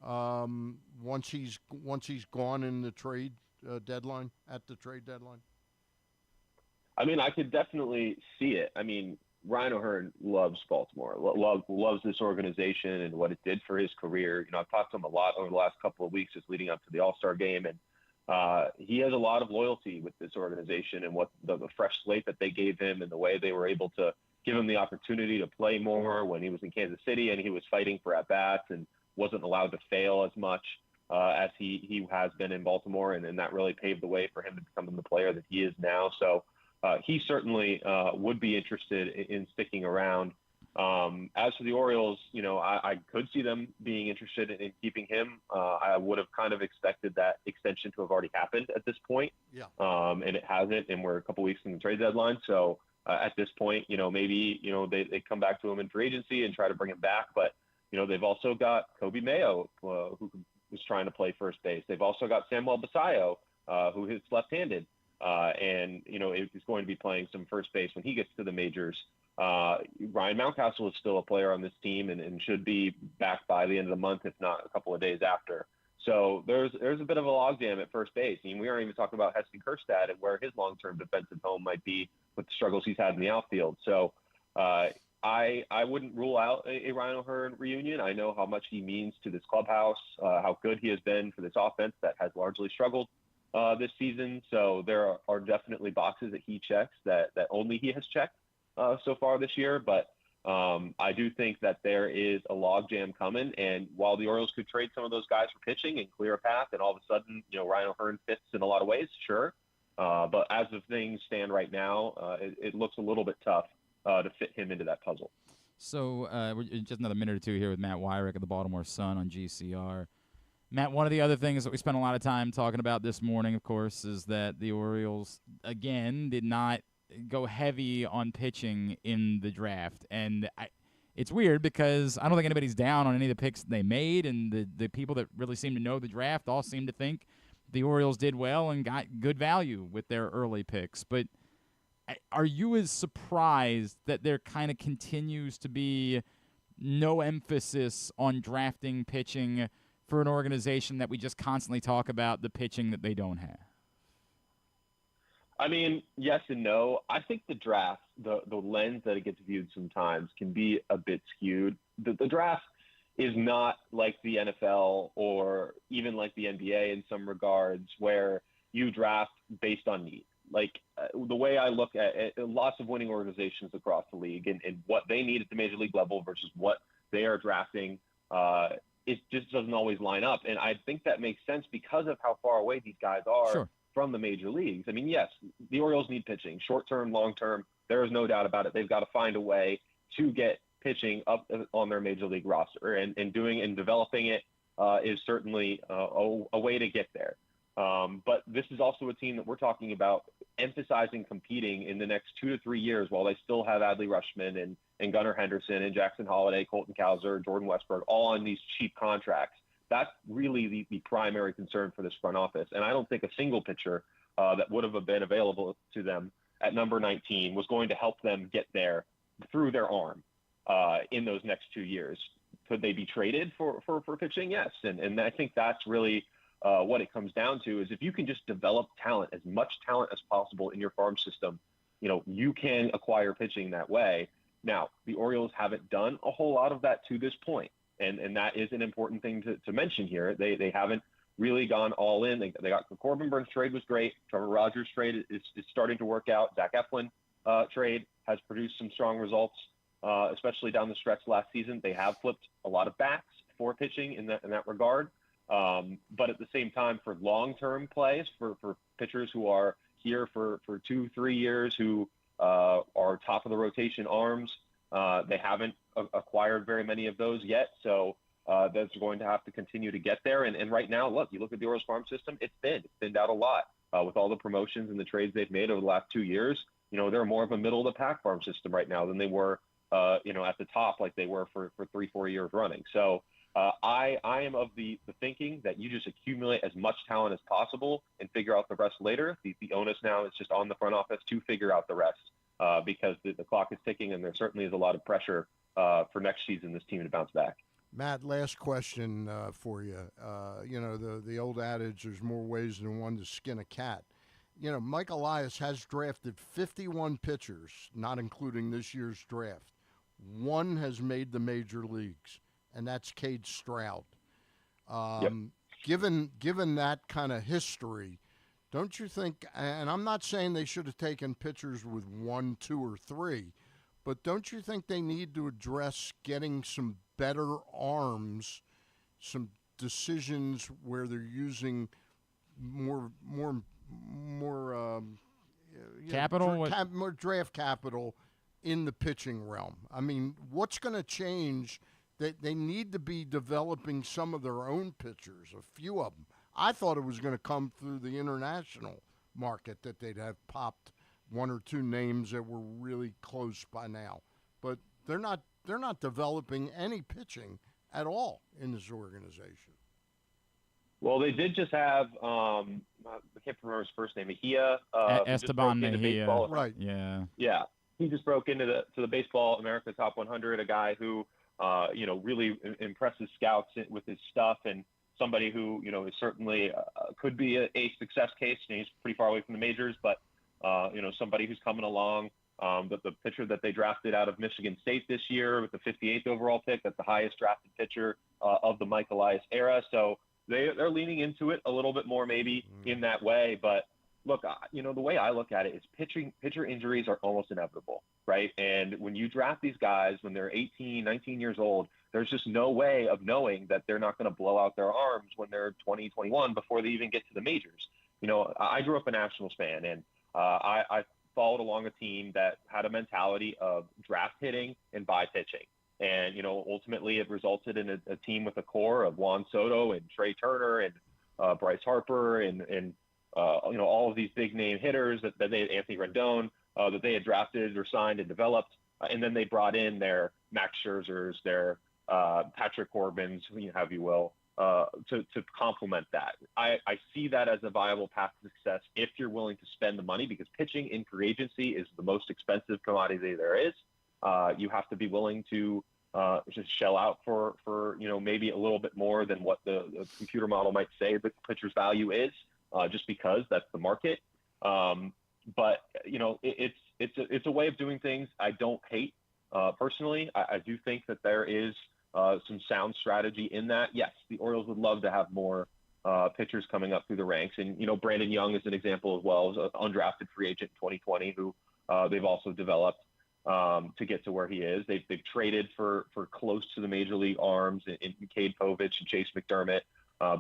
once he's gone in the trade deadline, at the trade deadline? I mean, I could definitely see it. I mean, Ryan O'Hearn loves Baltimore, loves this organization and what it did for his career. I've talked to him a lot over the last couple of weeks just leading up to the All-Star game, and he has a lot of loyalty with this organization and what the fresh slate that they gave him and the way they were able to give him the opportunity to play more when he was in Kansas City and he was fighting for at-bats and wasn't allowed to fail as much as he has been in Baltimore, and that really paved the way for him to become the player that he is now. So he certainly would be interested in sticking around. As for the Orioles, I could see them being interested in keeping him. I would have kind of expected that extension to have already happened at this point. Yeah. And it hasn't, and we're a couple weeks from the trade deadline. So at this point, maybe, they come back to him in free agency and try to bring him back. But, they've also got Kobe Mayo, who was trying to play first base. They've also got Samuel Basayo, who hits left-handed. And is going to be playing some first base when he gets to the majors. Ryan Mountcastle is still a player on this team and should be back by the end of the month, if not a couple of days after. So there's a bit of a logjam at first base. I mean, we aren't even talking about Heston Kjerstad and where his long-term defensive home might be with the struggles he's had in the outfield. So I wouldn't rule out a Ryan O'Hearn reunion. I know how much he means to this clubhouse, how good he has been for this offense that has largely struggled this season. So there are definitely boxes that he checks that only he has checked so far this year. But I do think that there is a logjam coming. And while the Orioles could trade some of those guys for pitching and clear a path, and all of a sudden, Ryan O'Hearn fits in a lot of ways, sure. But as of things stand right now, it looks a little bit tough to fit him into that puzzle. So we're just another minute or two here with Matt Weyrich of the Baltimore Sun on GCR. Matt, one of the other things that we spent a lot of time talking about this morning, of course, is that the Orioles, again, did not go heavy on pitching in the draft. And it's weird because I don't think anybody's down on any of the picks they made, and the people that really seem to know the draft all seem to think the Orioles did well and got good value with their early picks. But are you as surprised that there kind of continues to be no emphasis on drafting pitching for an organization that we just constantly talk about the pitching that they don't have? I mean, yes and no. I think the draft, the lens that it gets viewed sometimes can be a bit skewed. The draft is not like the NFL or even like the NBA in some regards, where you draft based on need. Like the way I look at it, lots of winning organizations across the league and what they need at the major league level versus what they are drafting, it just doesn't always line up. And I think that makes sense because of how far away these guys are from the major leagues. I mean, yes, the Orioles need pitching, short-term, long-term. There is no doubt about it. They've got to find a way to get pitching up on their major league roster, and doing and developing it is certainly a way to get there. But this is also a team that we're talking about emphasizing competing in the next 2 to 3 years while they still have Adley Rutschman and Gunnar Henderson and Jackson Holliday, Colton Cowser, Jordan Westberg, all on these cheap contracts. That's really the primary concern for this front office. And I don't think a single pitcher that would have been available to them at number 19 was going to help them get there through their arm in those next 2 years. Could they be traded for pitching? Yes. And I think that's really what it comes down to, is if you can just develop talent, as much talent as possible in your farm system, you can acquire pitching that way. Now, the Orioles haven't done a whole lot of that to this point. And that is an important thing to mention here. They haven't really gone all in. They got the Corbin Burns trade was great. Trevor Rogers trade is starting to work out. Zach Eflin trade has produced some strong results, especially down the stretch last season. They have flipped a lot of bats for pitching in that regard. But at the same time, for long-term plays, for pitchers who are here for 2-3 years, who are top of the rotation arms, they haven't acquired very many of those yet. So that's going to have to continue to get there. And right now, look, you look at the Orioles farm system, it's thinned out a lot with all the promotions and the trades they've made over the last 2 years. They're more of a middle of the pack farm system right now than they were, at the top, like they were for 3-4 years running. So I am of the thinking that you just accumulate as much talent as possible and figure out the rest later. The onus now is just on the front office to figure out the rest because the clock is ticking, and there certainly is a lot of pressure for next season, this team to bounce back. Matt, last question for you. The old adage, there's more ways than one to skin a cat. Mike Elias has drafted 51 pitchers, not including this year's draft. One has made the major leagues, and that's Cade Stroud. Given that kind of history, don't you think, and I'm not saying they should have taken pitchers with 1, 2, or 3, but don't you think they need to address getting some better arms, some decisions where they're using more capital, more draft capital in the pitching realm? I mean, what's going to change? They need to be developing some of their own pitchers, a few of them. I thought it was going to come through the international market, that they'd have popped 1 or 2 names that were really close by now. But they're not developing any pitching at all in this organization. Well, they did just have I can't remember his first name, Mejia. Esteban Mejia. Right. Yeah. Yeah. He just broke into the Baseball America Top 100, a guy who really impresses scouts with his stuff, and somebody who is certainly could be a success case. He's pretty far away from the majors, but somebody who's coming along. The pitcher that they drafted out of Michigan State this year with the 58th overall pick, that's the highest drafted pitcher of the Mike Elias era. So they're leaning into it a little bit more maybe in that way. But look, the way I look at it is pitcher injuries are almost inevitable, right? And when you draft these guys when they're 18, 19 years old, there's just no way of knowing that they're not going to blow out their arms when they're 20, 21 before they even get to the majors. I grew up a Nationals fan, and I followed along a team that had a mentality of draft hitting and buy pitching. And, ultimately it resulted in a team with a core of Juan Soto and Trey Turner and Bryce Harper and all of these big name hitters that they had, Anthony Rendon, that they had drafted or signed and developed. And then they brought in their Max Scherzers, their Patrick Corbins, have you will, to complement that. I see that as a viable path to success if you're willing to spend the money, because pitching in free agency is the most expensive commodity there is. You have to be willing to just shell out for maybe a little bit more than what the computer model might say the pitcher's value is, just because that's the market. But it's a way of doing things I don't hate personally. I do think that there is some sound strategy in that. Yes, the Orioles would love to have more pitchers coming up through the ranks, and Brandon Young is an example as well, as an undrafted free agent in 2020 who they've also developed to get to where he is. They've traded for close to the major league arms in Cade Povich and Chase McDermott,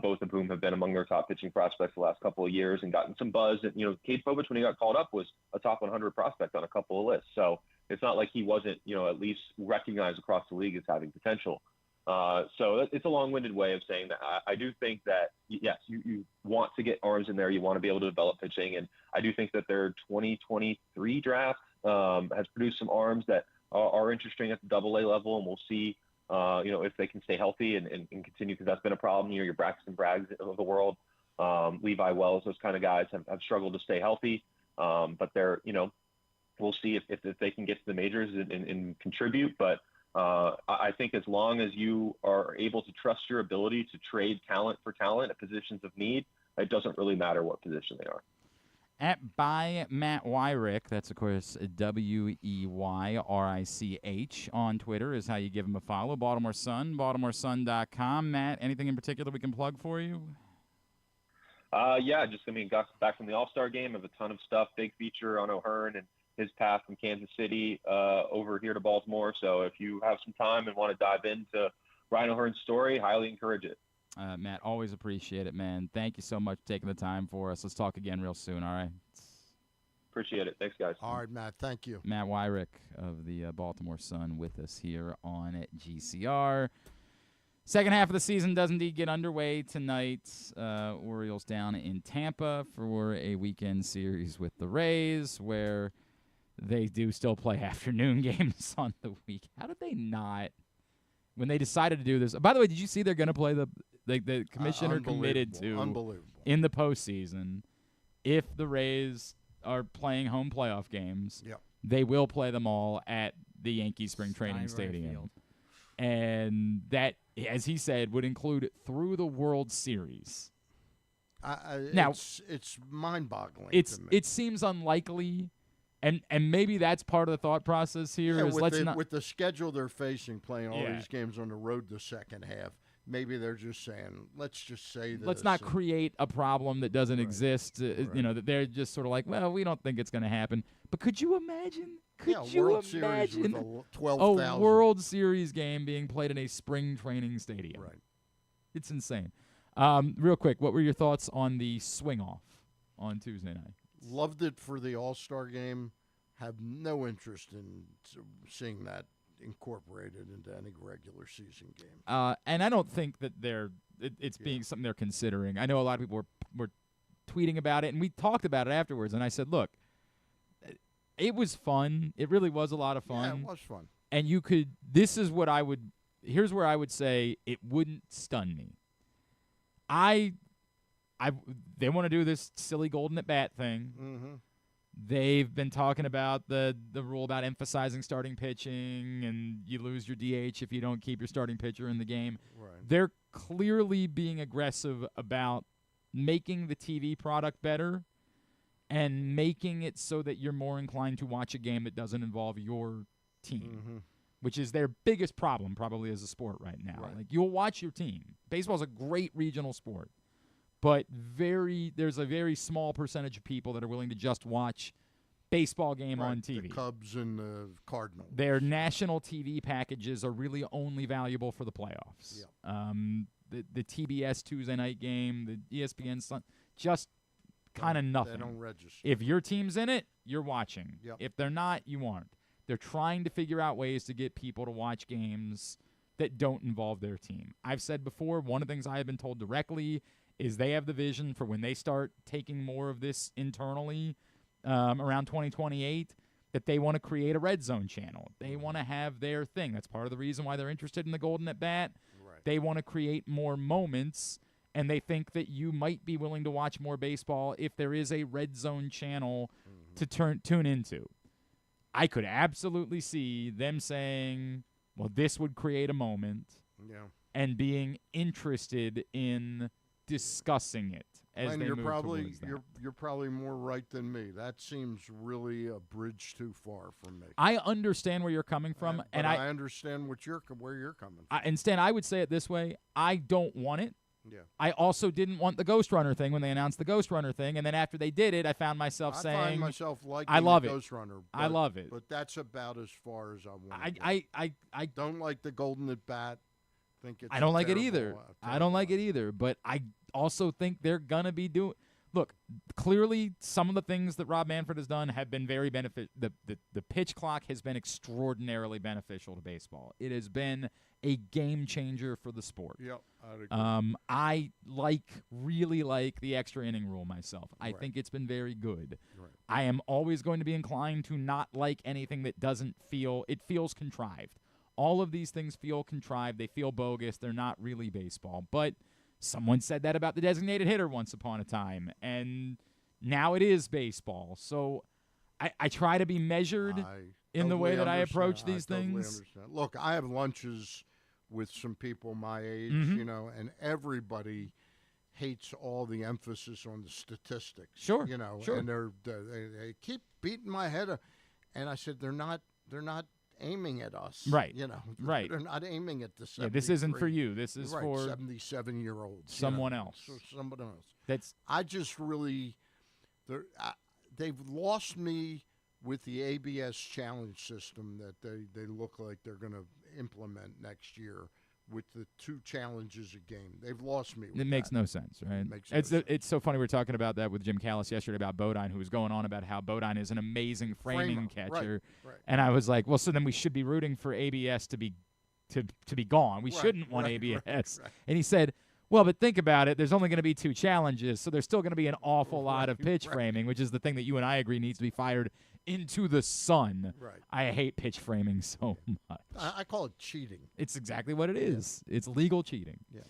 both of whom have been among their top pitching prospects the last couple of years and gotten some buzz. And Cade Povich, when he got called up, was a top 100 prospect on a couple of lists. So it's not like he wasn't, at least recognized across the league as having potential. So it's a long-winded way of saying that I do think that, yes, you want to get arms in there. You want to be able to develop pitching. And I do think that their 2023 draft has produced some arms that are interesting at the AA level. And we'll see, if they can stay healthy and continue, because that's been a problem. Your Braxton Braggs of the world, Levi Wells, those kind of guys have struggled to stay healthy. But they're, we'll see if they can get to the majors and contribute. But I think as long as you are able to trust your ability to trade talent for talent at positions of need, it doesn't really matter what position they are. At by Matt Weyrich, that's of course WEYRICH on Twitter is how you give him a follow. Baltimore Sun, BaltimoreSun.com. Matt, anything in particular we can plug for you? Got back from the All-Star game. I have a ton of stuff. Big feature on O'Hearn and his path from Kansas City over here to Baltimore. So if you have some time and want to dive into Ryan O'Hearn's story, highly encourage it. Matt, always appreciate it, man. Thank you so much for taking the time for us. Let's talk again real soon, all right? Appreciate it. Thanks, guys. All right, Matt. Thank you. Matt Weyrich of the Baltimore Sun with us here on GCR. Second half of the season does indeed get underway tonight. Orioles down in Tampa for a weekend series with the Rays, where they do still play afternoon games on the week. How did they not, when they decided to do this? By the way, did you see they're going to play the commissioner committed to in the postseason, if the Rays are playing home playoff games, they will play them all at the Yankee Spring Training Stadium. Field. And that, as he said, would include through the World Series. Now, it's mind-boggling. It seems unlikely. And maybe that's part of the thought process here. With the schedule they're facing, playing all these games on the road the second half, maybe they're just saying, let's just say this. Let's not create a problem that doesn't exist. That they're just sort of like, well, we don't think it's going to happen. But could you imagine? Could you imagine a World Series game being played in a spring training stadium? Right. It's insane. Real quick, what were your thoughts on the swing-off on Tuesday night? Loved it for the All-Star game. Have no interest in seeing that incorporated into any regular season game. And I don't think that it's being something they're considering. I know a lot of people were tweeting about it, and we talked about it afterwards. And I said, look, it was fun. It really was a lot of fun. Yeah, it was fun. And here's where I would say it wouldn't stun me. They want to do this silly golden at bat thing. Mm-hmm. They've been talking about the rule about emphasizing starting pitching, and you lose your DH if you don't keep your starting pitcher in the game. Right. They're clearly being aggressive about making the TV product better and making it so that you're more inclined to watch a game that doesn't involve your team, which is their biggest problem probably as a sport right now. Right. Like, you'll watch your team. Baseball's a great regional sport. But there's a very small percentage of people that are willing to just watch baseball game on TV. The Cubs and the Cardinals. Their national TV packages are really only valuable for the playoffs. Yep. The TBS Tuesday night game, the ESPN Sun, just kind of nothing. They don't register. If your team's in it, you're watching. Yep. If they're not, you aren't. They're trying to figure out ways to get people to watch games that don't involve their team. I've said before, one of the things I have been told directly is they have the vision for when they start taking more of this internally around 2028, that they want to create a red zone channel. They want to have their thing. That's part of the reason why they're interested in the golden at bat. Right. they want to create more moments, and they think that you might be willing to watch more baseball if there is a red zone channel to tune into. I could absolutely see them saying, well, this would create a moment, and being interested in discussing it as Glenn, they you're move probably towards that. you're probably more right than me. That seems really a bridge too far from me. I understand where you're coming from, and I understand where you're coming from. Instead, I would say it this way: I don't want it. Yeah. I also didn't want the Ghost Runner thing when they announced the Ghost Runner thing, and then after they did it, I found myself saying, I find myself liking I love the it. Ghost Runner. But, I love it. But that's about as far as I want. I don't like the Golden at Bat. I don't like it either. I don't like it either. But I also think they're gonna be doing. Look, clearly some of the things that Rob Manfred has done have been very beneficial. The pitch clock has been extraordinarily beneficial to baseball. It has been a game changer for the sport. Yep, I'd agree. I really like the extra inning rule myself. I think it's been very good. Right. I am always going to be inclined to not like anything that feels contrived. All of these things feel contrived. They feel bogus. They're not really baseball. But someone said that about the designated hitter once upon a time, and now it is baseball. So I try to be measured in the way that I approach these things. Understand. Look, I have lunches with some people my age, and everybody hates all the emphasis on the statistics. Sure, and they keep beating my head, and I said they're not aiming at us, right? Right. They're not aiming at the 73. Yeah, this isn't for you. This is for 77-year-olds, someone else. Someone else. I just really, they've lost me with the ABS challenge system that they look like they're going to implement next year with the 2 challenges a game. They've lost me with It makes no sense, right? It makes no sense. It's so funny. We were talking about that with Jim Callis yesterday about Bodine, who was going on about how Bodine is an amazing framing catcher. Right. And I was like, well, so then we should be rooting for ABS to be gone. We shouldn't want ABS. Right. And he said, well, but think about it. There's only going to be 2 challenges, so there's still going to be an awful lot of pitch framing, which is the thing that you and I agree needs to be fired into the sun. Right. I hate pitch framing so much. I call it cheating. It's exactly what it is. Yeah. It's legal cheating. Yeah.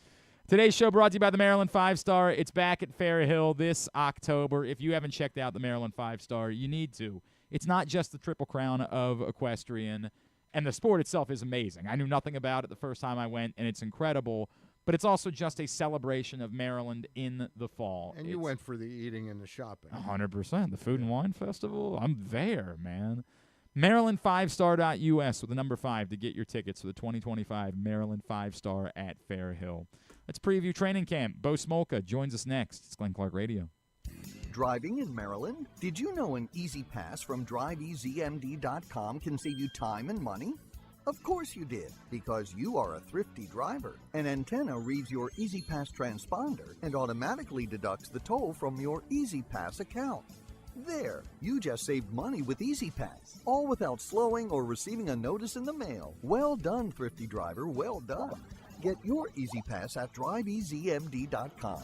Today's show brought to you by the Maryland 5-Star. It's back at Fair Hill this October. If you haven't checked out the Maryland 5-Star, you need to. It's not just the Triple Crown of equestrian, and the sport itself is amazing. I knew nothing about it the first time I went, and it's incredible. But it's also just a celebration of Maryland in the fall. And you went for the eating and the shopping. 100%. The Food and Wine Festival, I'm there, man. Maryland5star.us with the number 5 to get your tickets for the 2025 Maryland 5-Star at Fair Hill. Let's preview training camp. Bo Smolka joins us next. It's Glenn Clark Radio. Driving in Maryland? Did you know an Easy Pass from DriveEasyMD.com can save you time and money? Of course you did, because you are a thrifty driver. An antenna reads your Easy Pass transponder and automatically deducts the toll from your Easy Pass account. There, you just saved money with Easy Pass, all without slowing or receiving a notice in the mail. Well done, thrifty driver, well done. Get your Easy Pass at DriveEasyMD.com.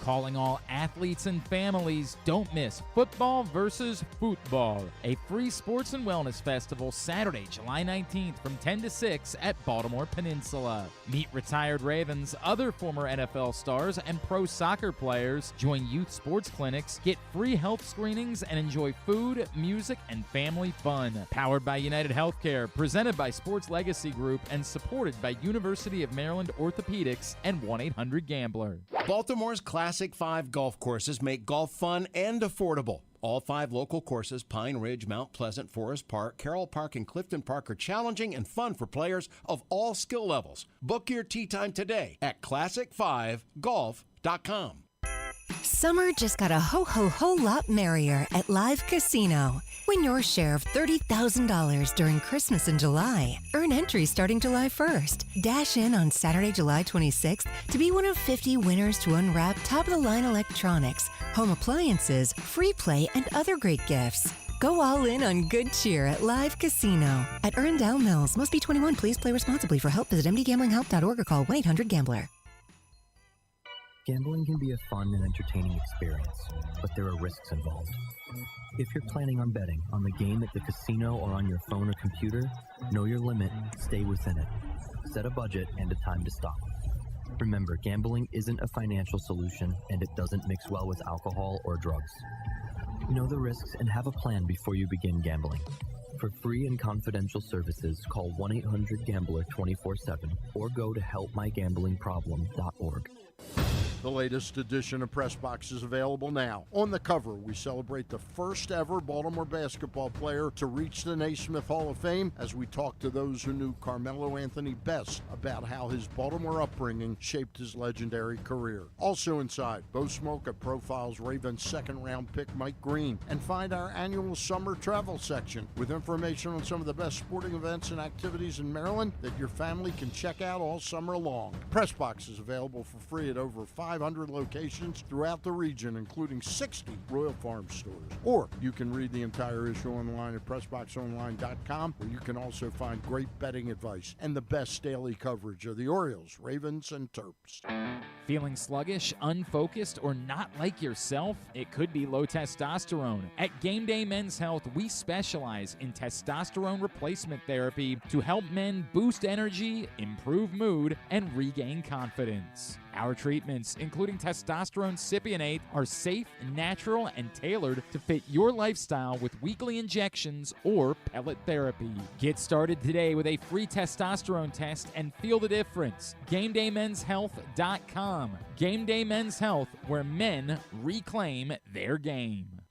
Calling all athletes and families, don't miss Football versus Football, a free sports and wellness festival Saturday, July 19th from 10 to 6 at Baltimore Peninsula. Meet retired Ravens, other former NFL stars, and pro soccer players. Join youth sports clinics, get free health screenings, and enjoy food, music, and family fun. Powered by United Healthcare, presented by Sports Legacy Group, and supported by University of Maryland Orthopedics and 1-800-GAMBLER. Baltimore's Classic 5 golf courses make golf fun and affordable. All 5 local courses, Pine Ridge, Mount Pleasant, Forest Park, Carroll Park, and Clifton Park, are challenging and fun for players of all skill levels. Book your tee time today at classic5golf.com. Summer just got a whole lot merrier at Live Casino. Win your share of $30,000 during Christmas in July. Earn entries starting July 1st. Dash in on Saturday, July 26th to be one of 50 winners to unwrap top-of-the-line electronics, home appliances, free play, and other great gifts. Go all in on good cheer at Live Casino at Erndale Mills. Must be 21. Please play responsibly. For help, visit mdgamblinghelp.org or call 1-800-GAMBLER. Gambling can be a fun and entertaining experience, but there are risks involved. If you're planning on betting on the game at the casino or on your phone or computer, know your limit, stay within it. Set a budget and a time to stop. Remember, gambling isn't a financial solution, and it doesn't mix well with alcohol or drugs. Know the risks and have a plan before you begin gambling. For free and confidential services, call 1-800-GAMBLER 24/7 or go to helpmygamblingproblem.org. The latest edition of PressBox is available now. On the cover, we celebrate the first ever Baltimore basketball player to reach the Naismith Hall of Fame as we talk to those who knew Carmelo Anthony best about how his Baltimore upbringing shaped his legendary career. Also inside, Bo Smolka profiles Ravens second-round pick Mike Green, and find our annual summer travel section with information on some of the best sporting events and activities in Maryland that your family can check out all summer long. PressBox is available for free at over 500 locations throughout the region, including 60 Royal Farm stores. Or you can read the entire issue online at PressBoxOnline.com, where you can also find great betting advice and the best daily coverage of the Orioles, Ravens, and Terps. Feeling sluggish, unfocused, or not like yourself? It could be low testosterone. At Game Day Men's Health, we specialize in testosterone replacement therapy to help men boost energy, improve mood, and regain confidence. Our treatments, including testosterone cypionate, are safe, natural, and tailored to fit your lifestyle with weekly injections or pellet therapy. Get started today with a free testosterone test and feel the difference. GameDayMen'sHealth.com. Game Day Men's Health, where men reclaim their game.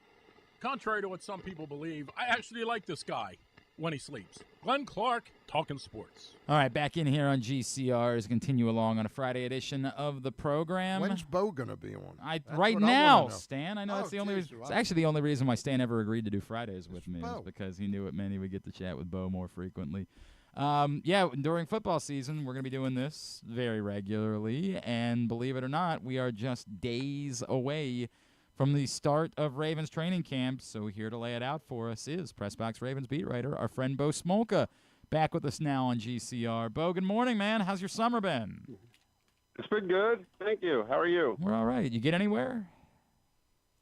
Contrary to what some people believe, I actually like this guy when he sleeps. Glenn Clark, talking sports. All right, back in here on GCR as continue along on a Friday edition of the program. When's Bo going to be on? Right now, Stan. I know it's it's actually the only reason why Stan ever agreed to do Fridays with me is because he knew it meant he would get to chat with Bo more frequently. During football season, we're going to be doing this very regularly, and believe it or not, we are just days away from the start of Ravens training camp. So here to lay it out for us is PressBox Ravens beat writer, our friend Bo Smolka, back with us now on GCR. Bo, good morning, man. How's your summer been? It's been good. Thank you. How are you? We're all right. You get anywhere?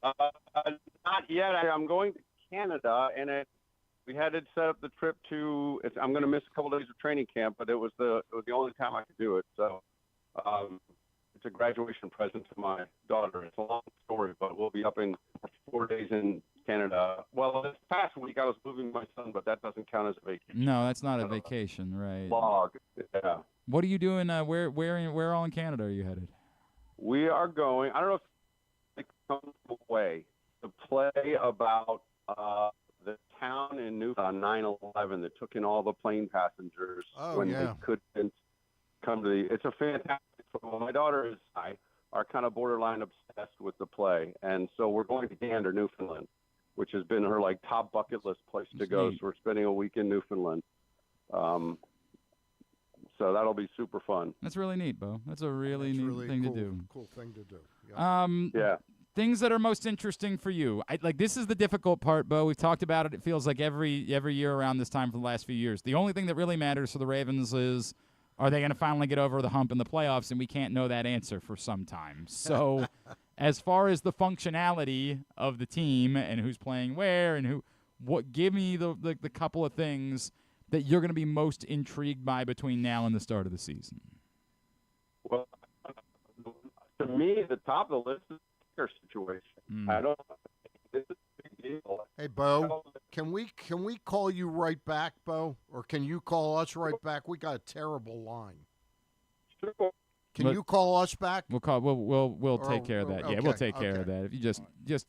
Not yet. I'm going to Canada, and we had to set up the trip to. I'm going to miss a couple days of training camp, but it was the only time I could do it. So it's a graduation present to my daughter. It's a long story, but we'll be up in 4 days in Canada. Well, this past week I was moving my son, but that doesn't count as a vacation. No, that's not a vacation, right? Log. Yeah. What are you doing? Where all in Canada are you headed? We are going. I don't know if it comes away to play about the town in Newfoundland on 9/11 that took in all the plane passengers they couldn't come to the. It's a fantastic football. My daughter and I are kind of borderline obsessed with the play, and so we're going to Gander, Newfoundland, which has been her top bucket list place to go. So we're spending a week in Newfoundland. So that'll be super fun. That's really neat, Bo. That's a really neat thing to do. Cool thing to do. Yeah. Things that are most interesting for you. This is the difficult part, Bo. We've talked about it. It feels like every year around this time for the last few years. The only thing that really matters for the Ravens is, are they going to finally get over the hump in the playoffs? And we can't know that answer for some time. So as far as the functionality of the team and who's playing where and give me the couple of things that you're going to be most intrigued by between now and the start of the season. Well, to me, the top of the list is the kicker situation. I don't. This is a big deal. Hey, Bo, can we call you right back, Bo, or can you call us right back? We got a terrible line. Sure. Can you call us back? We'll take care of that. Yeah, we'll take care of that. If you just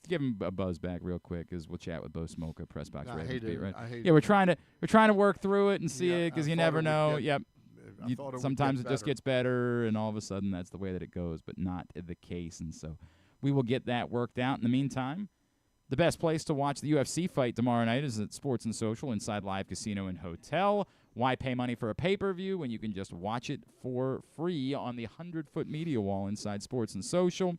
give him a buzz back real quick, as we'll chat with Bo Smolka, PressBox Ravens beat, right? We're trying to work through it and see it because you never know. Sometimes it just gets better, and all of a sudden that's the way that it goes, but not the case. And so we will get that worked out. In the meantime, the best place to watch the UFC fight tomorrow night is at Sports and Social inside Live Casino and Hotel. Why pay money for a pay-per-view when you can just watch it for free on the 100-foot media wall inside Sports and Social?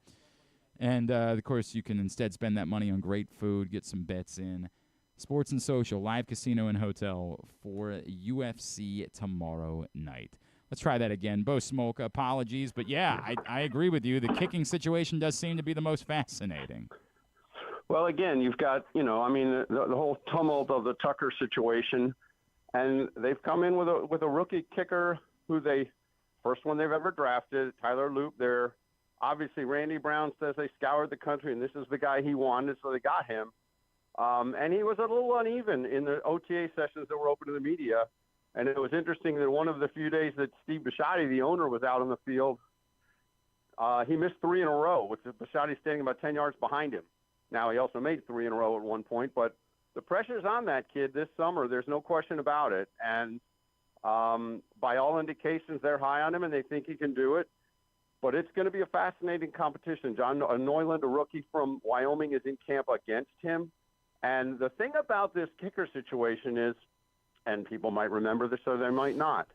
And, of course, you can instead spend that money on great food, get some bets in. Sports and Social, Live Casino and Hotel for UFC tomorrow night. Let's try that again. Bo Smolka, apologies. But, yeah, I agree with you. The kicking situation does seem to be the most fascinating. Well, again, you've got, the whole tumult of the Tucker situation, and they've come in with a rookie kicker who first one they've ever drafted, Tyler Loop. Obviously, Randy Brown says they scoured the country, and this is the guy he wanted, so they got him. And he was a little uneven in the OTA sessions that were open to the media. And it was interesting that one of the few days that Steve Bisciotti, the owner, was out on the field, he missed 3 in a row, with Bisciotti standing about 10 yards behind him. Now, he also made 3 in a row at one point, but the pressure's on that kid this summer. There's no question about it. And by all indications, they're high on him, and they think he can do it. But it's going to be a fascinating competition. John Neuland, a rookie from Wyoming, is in camp against him. And the thing about this kicker situation is, and people might remember this or they might not,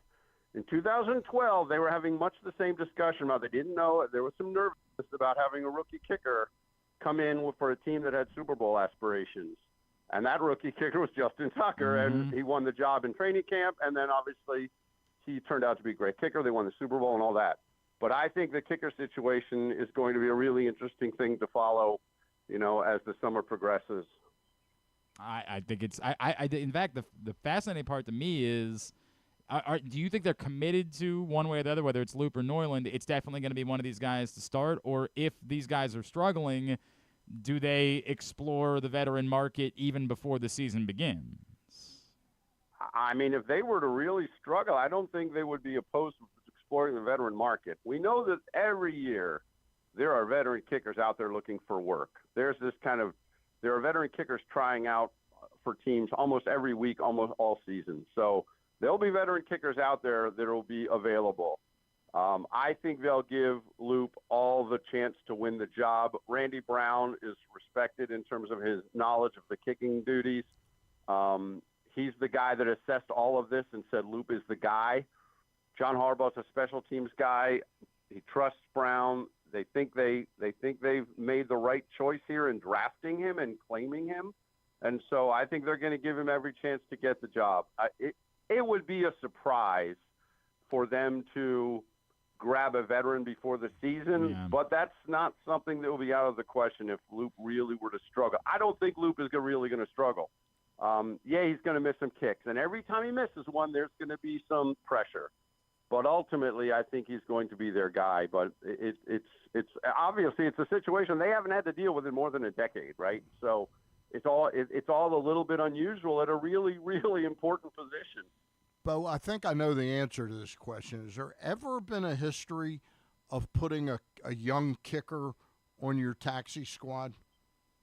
in 2012, they were having much the same discussion about they didn't know. There was some nervousness about having a rookie kicker come in for a team that had Super Bowl aspirations. And that rookie kicker was Justin Tucker, and he won the job in training camp. And then, obviously, he turned out to be a great kicker. They won the Super Bowl and all that. But I think the kicker situation is going to be a really interesting thing to follow, as the summer progresses. I think it's in fact, the fascinating part to me is, do you think they're committed to one way or the other, whether it's Loop or Neuland? It's definitely going to be one of these guys to start, or if these guys are struggling, do they explore the veteran market even before the season begins? I mean, if they were to really struggle, I don't think they would be opposed to exploring the veteran market. We know that every year there are veteran kickers out there looking for work. There are veteran kickers trying out for teams almost every week, almost all season. So there'll be veteran kickers out there that will be available. I think they'll give Loop all the chance to win the job. Randy Brown is respected in terms of his knowledge of the kicking duties. He's the guy that assessed all of this and said Loop is the guy. John Harbaugh's a special teams guy. He trusts Brown. They think they've made the right choice here in drafting him and claiming him. And so I think they're going to give him every chance to get the job. It would be a surprise for them to grab a veteran before the season, but that's not something that will be out of the question if Loop really were to struggle. I don't think Loop is really going to struggle. He's going to miss some kicks, and every time he misses one, there's going to be some pressure. But ultimately, I think he's going to be their guy. But it's obviously it's a situation they haven't had to deal with in more than a decade, right? So it's all a little bit unusual at a really, really important position. Bo, I think I know the answer to this question. Has there ever been a history of putting a young kicker on your taxi squad?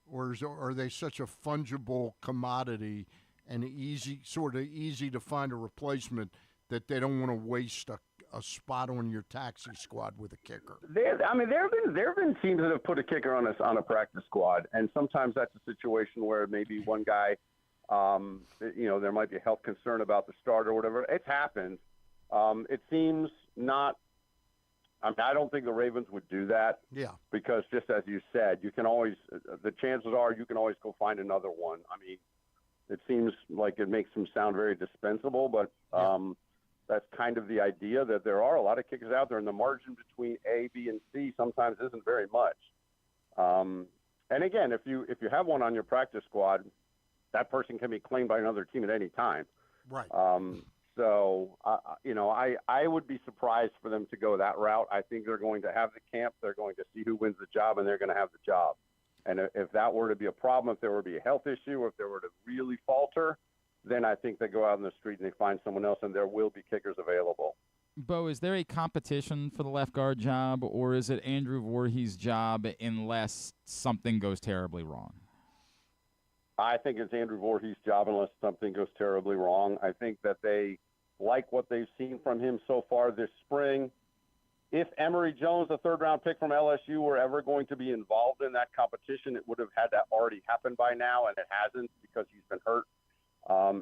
Or are they such a fungible commodity and easy to find a replacement that they don't want to waste a spot on your taxi squad with a kicker? There have been teams that have put a kicker on a practice squad, and sometimes that's a situation where maybe one guy, there might be a health concern about the starter or whatever. It's happened. It seems not. I don't think the Ravens would do that. Yeah. Because just as you said, you can always the chances are you can always go find another one. I mean, it seems like it makes them sound very dispensable, but that's kind of the idea that there are a lot of kickers out there, and the margin between A, B, and C sometimes isn't very much. And again, if you have one on your practice squad, that person can be claimed by another team at any time. Right. So, I would be surprised for them to go that route. I think they're going to have the camp. They're going to see who wins the job, and they're going to have the job. And if that were to be a problem, if there were to be a health issue, or if there were to really falter, then I think they go out in the street and they find someone else, and there will be kickers available. Bo, is there a competition for the left guard job, or is it Andrew Voorhees' job unless something goes terribly wrong? I think it's Andrew Voorhees' job unless something goes terribly wrong. I think that they like what they've seen from him so far this spring. If Emory Jones, the third-round pick from LSU, were ever going to be involved in that competition, it would have had to already happen by now, and it hasn't because he's been hurt.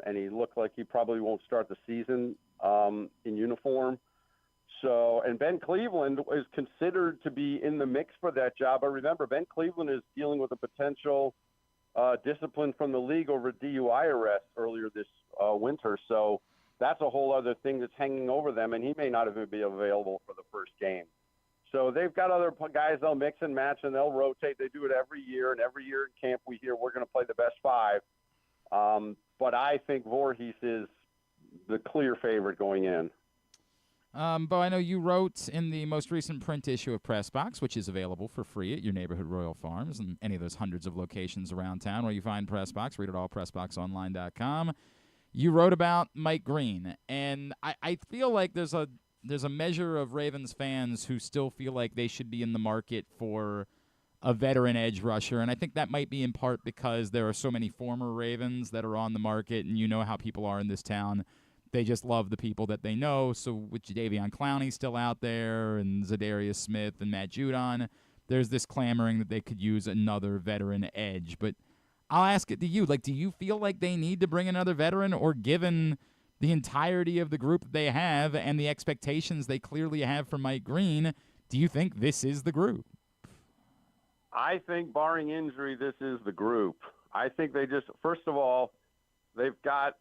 And he looked like he probably won't start the season in uniform. So, and Ben Cleveland is considered to be in the mix for that job. But remember, Ben Cleveland is dealing with a potential discipline from the league over DUI arrest earlier this winter. So that's a whole other thing that's hanging over them, and he may not even be available for the first game. So they've got other guys they'll mix and match, and they'll rotate. They do it every year, and every year in camp we hear we're going to play the best 5. But I think Voorhees is the clear favorite going in. Bo, I know you wrote in the most recent print issue of PressBox, which is available for free at your neighborhood Royal Farms and any of those hundreds of locations around town where you find PressBox. Read it all, PressBoxOnline.com. You wrote about Mike Green, and I feel like there's a measure of Ravens fans who still feel like they should be in the market for a veteran edge rusher, and I think that might be in part because there are so many former Ravens that are on the market, and you know how people are in this town. They just love the people that they know. So with Jadeveon Clowney still out there and Zadarius Smith and Matt Judon, there's this clamoring that they could use another veteran edge. But I'll ask it to you. Like, do you feel like they need to bring another veteran, or given the entirety of the group that they have and the expectations they clearly have for Mike Green, do you think this is the group? I think, barring injury, this is the group. I think they just, first of all, they've got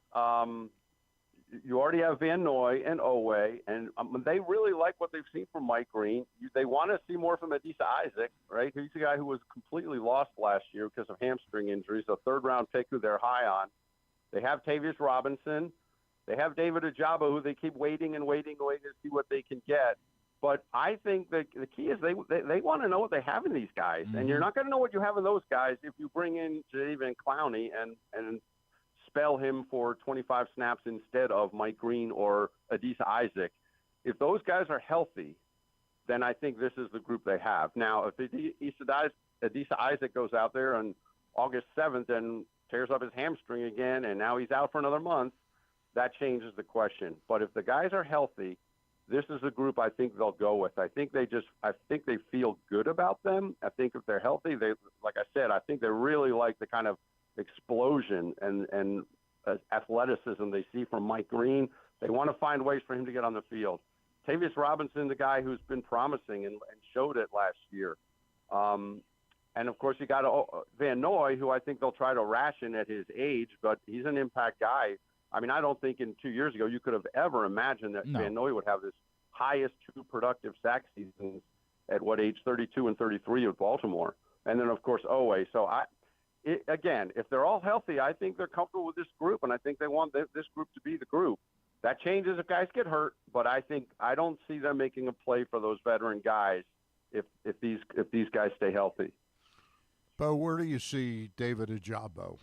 you already have Van Noy and Owe, and they really like what they've seen from Mike Green. They want to see more from Adisa Isaac, right? He's a guy who was completely lost last year because of hamstring injuries, a third-round pick who they're high on. They have Tavius Robinson. They have David Ojabo, who they keep waiting to see what they can get. But I think the key is they want to know what they have in these guys. Mm-hmm. And you're not going to know what you have in those guys if you bring in Jadeveon Clowney and spell him for 25 snaps instead of Mike Green or Adisa Isaac. If those guys are healthy, then I think this is the group they have. Now, if Adisa Isaac goes out there on August 7th and tears up his hamstring again, and now he's out for another month, that changes the question. But if the guys are healthy, this is a group I think they'll go with. I think they feel good about them. I think if they're healthy, like I said, I think they really like the kind of explosion and athleticism they see from Mike Green. They want to find ways for him to get on the field. Tavius Robinson, the guy who's been promising and showed it last year. And, of course, you got Van Noy, who I think they'll try to ration at his age, but he's an impact guy. I mean, I don't think 2 years ago you could have ever imagined that Van Noy would have this highest 2 productive sack seasons at age 32 and 33 with Baltimore. And then, of course, Owe. So, again, if they're all healthy, I think they're comfortable with this group, and I think they want this group to be the group. That changes if guys get hurt, but I don't see them making a play for those veteran guys if these guys stay healthy. Bo, where do you see David Ojabo?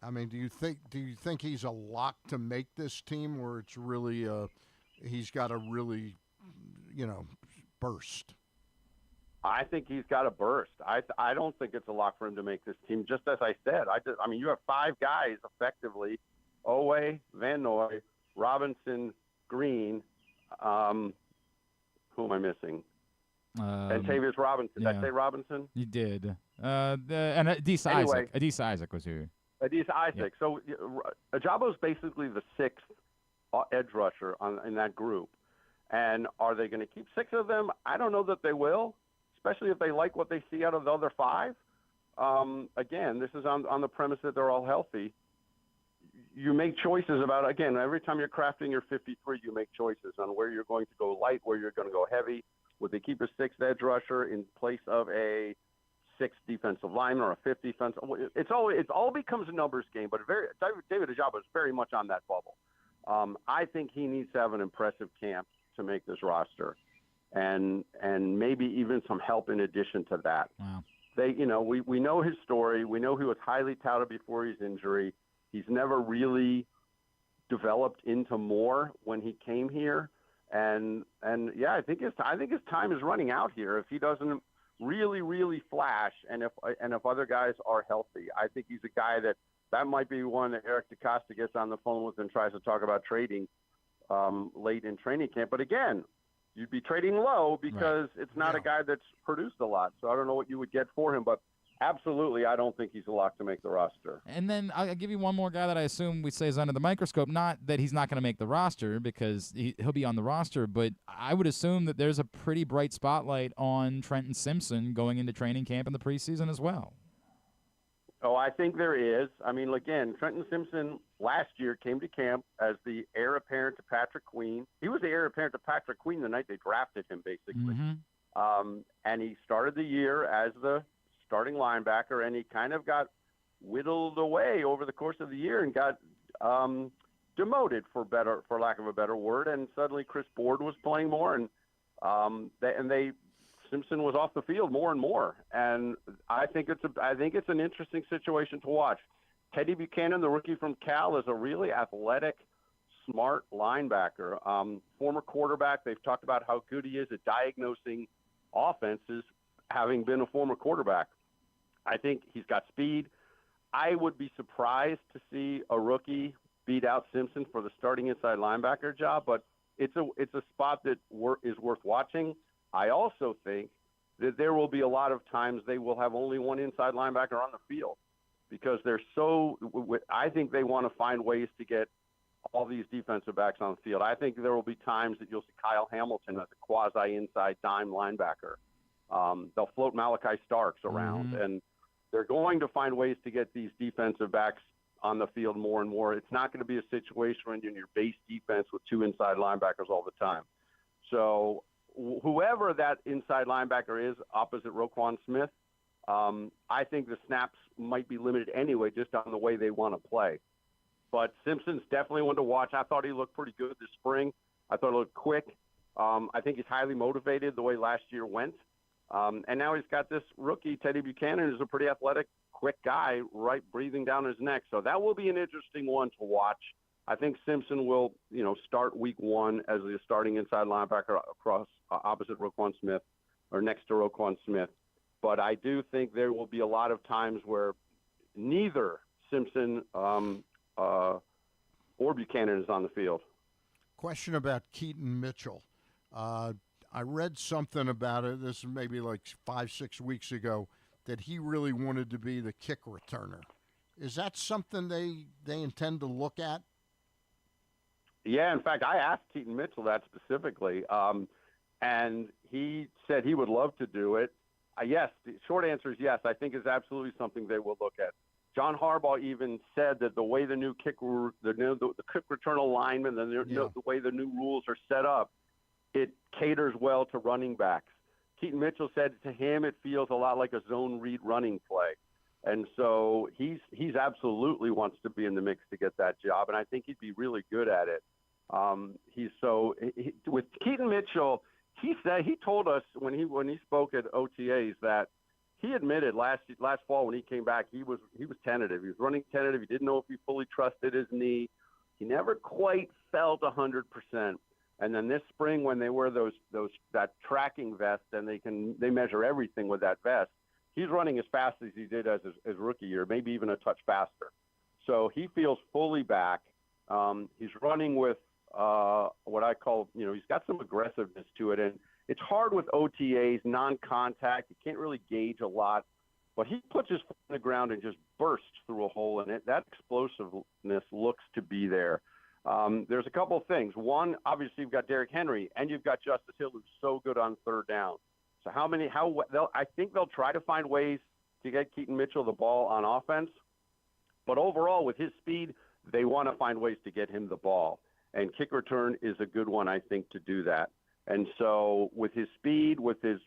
I mean, do you think he's a lock to make this team, or it's really he's got to really, burst? I think he's got to burst. I don't think it's a lock for him to make this team. Just as I said, you have 5 guys effectively: Owe, Van Noy, Robinson, Green. Who am I missing? And Tavius Robinson. Did I say Robinson? You did. And Adisa Isaac. Adisa Isaac was here. Adisa Isaac. Yep. So Ajabo's basically the 6th edge rusher in that group. And are they going to keep 6 of them? I don't know that they will, especially if they like what they see out of the other 5. Again, this is on the premise that they're all healthy. You make choices about, again, every time you're crafting your 53, you make choices on where you're going to go light, where you're going to go heavy. Would they keep a 6th edge rusher in place of a 6th defensive lineman or a 5th defensive? It all becomes a numbers game, but David Ojabo is very much on that bubble. I think he needs to have an impressive camp to make this roster, and maybe even some help in addition to that. Wow. We know his story. We know he was highly touted before his injury. He's never really developed into more when he came here. And yeah, I think his time is running out here if he doesn't really, really flash, and if other guys are healthy. I think he's a guy that might be one that Eric DeCosta gets on the phone with and tries to talk about trading late in training camp. But again, you'd be trading low because it's not a guy that's produced a lot. So I don't know what you would get for him, but absolutely, I don't think he's a lock to make the roster. And then I'll give you one more guy that I assume we say is under the microscope. Not that he's not going to make the roster, because he'll be on the roster, but I would assume that there's a pretty bright spotlight on Trenton Simpson going into training camp in the preseason as well. Oh, I think there is. I mean, again, Trenton Simpson last year came to camp as the heir apparent to Patrick Queen. He was the heir apparent to Patrick Queen the night they drafted him, basically. And he started the year as the starting linebacker, and he kind of got whittled away over the course of the year and got demoted, for lack of a better word. And suddenly Chris Board was playing more, and Simpson was off the field more and more. And I think it's an interesting situation to watch. Teddy Buchanan, the rookie from Cal, is a really athletic, smart linebacker. Former quarterback. They've talked about how good he is at diagnosing offenses, having been a former quarterback. I think he's got speed. I would be surprised to see a rookie beat out Simpson for the starting inside linebacker job, but it's a spot that is worth watching. I also think that there will be a lot of times they will have only one inside linebacker on the field because I think they want to find ways to get all these defensive backs on the field. I think there will be times that you'll see Kyle Hamilton as a quasi-inside dime linebacker. They'll float Malachi Starks around, and they're going to find ways to get these defensive backs on the field more and more. It's not going to be a situation when you're in your base defense with two inside linebackers all the time. So whoever that inside linebacker is opposite Roquan Smith, I think the snaps might be limited anyway just on the way they want to play. But Simpson's definitely one to watch. I thought he looked pretty good this spring. I thought he looked quick. I think he's highly motivated the way last year went. And now he's got this rookie, Teddy Buchanan, who's a pretty athletic, quick guy, right, breathing down his neck. So that will be an interesting one to watch. I think Simpson will, start week one as the starting inside linebacker opposite Roquan Smith or next to Roquan Smith. But I do think there will be a lot of times where neither Simpson or Buchanan is on the field. Question about Keaton Mitchell. I read something about it. This is maybe like 5-6 weeks ago, that he really wanted to be the kick returner. Is that something they intend to look at? Yeah, in fact, I asked Keaton Mitchell that specifically, and he said he would love to do it. Yes, the short answer is yes. I think it's absolutely something they will look at. John Harbaugh even said that the way the new kick return alignment, the way the new rules are set up, it caters well to running backs. Keaton Mitchell said to him it feels a lot like a zone read running play. And so he's absolutely wants to be in the mix to get that job, and I think he'd be really good at it. With Keaton Mitchell, he told us when he spoke at OTAs that he admitted last fall when he came back he was tentative. He was running tentative. He didn't know if he fully trusted his knee. He never quite felt 100%. And then this spring, when they wear that tracking vest and they measure everything with that vest, he's running as fast as he did as his rookie year, maybe even a touch faster. So he feels fully back. He's running with what I call, he's got some aggressiveness to it. And it's hard with OTAs, non-contact. You can't really gauge a lot. But he puts his foot on the ground and just bursts through a hole in it. That explosiveness looks to be there. There's a couple of things. One, obviously you've got Derrick Henry and you've got Justice Hill, who's so good on third down. So I think they'll try to find ways to get Keaton Mitchell the ball on offense. But overall, with his speed, they want to find ways to get him the ball. And kick return is a good one, I think, to do that. And so with his speed, with the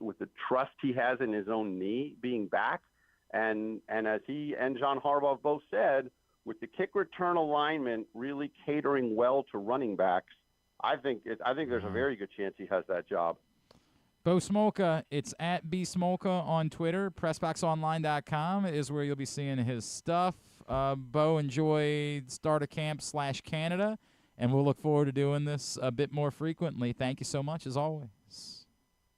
trust he has in his own knee being back, and as he and John Harbaugh both said, with the kick return alignment really catering well to running backs, I think there's a very good chance he has that job. Bo Smolka, it's at @BSmolka on Twitter. PressBoxOnline.com is where you'll be seeing his stuff. Bo, enjoy start of camp /Canada, and we'll look forward to doing this a bit more frequently. Thank you so much, as always.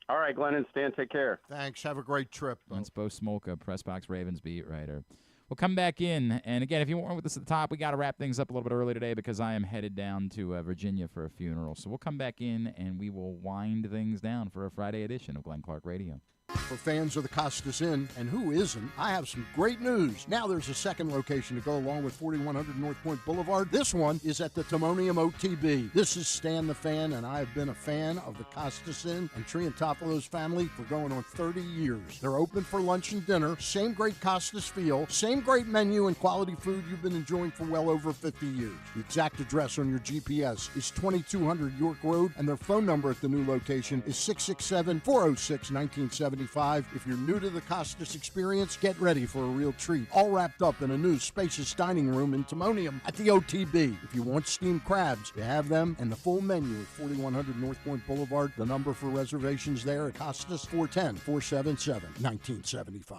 All right, Glenn and Stan, take care. Thanks. Have a great trip. That's Bo Smolka, PressBox Ravens beat writer. We'll come back in, and again, if you weren't with us at the top, we got to wrap things up a little bit early today because I am headed down to Virginia for a funeral. So we'll come back in, and we will wind things down for a Friday edition of Glenn Clark Radio. For fans of the Costas Inn, and who isn't, I have some great news. Now there's a second location to go along with 4100 North Point Boulevard. This one is at the Timonium OTB. This is Stan the Fan, and I have been a fan of the Costas Inn and Triantopoulos family for going on 30 years. They're open for lunch and dinner, same great Costas feel, same great menu and quality food you've been enjoying for well over 50 years. The exact address on your GPS is 2200 York Road, and their phone number at the new location is 667-406-1975. If you're new to the Costas experience, get ready for a real treat. All wrapped up in a new spacious dining room in Timonium at the OTB. If you want steamed crabs, you have them, and the full menu at 4100 North Point Boulevard. The number for reservations there at Costas, 410-477-1975.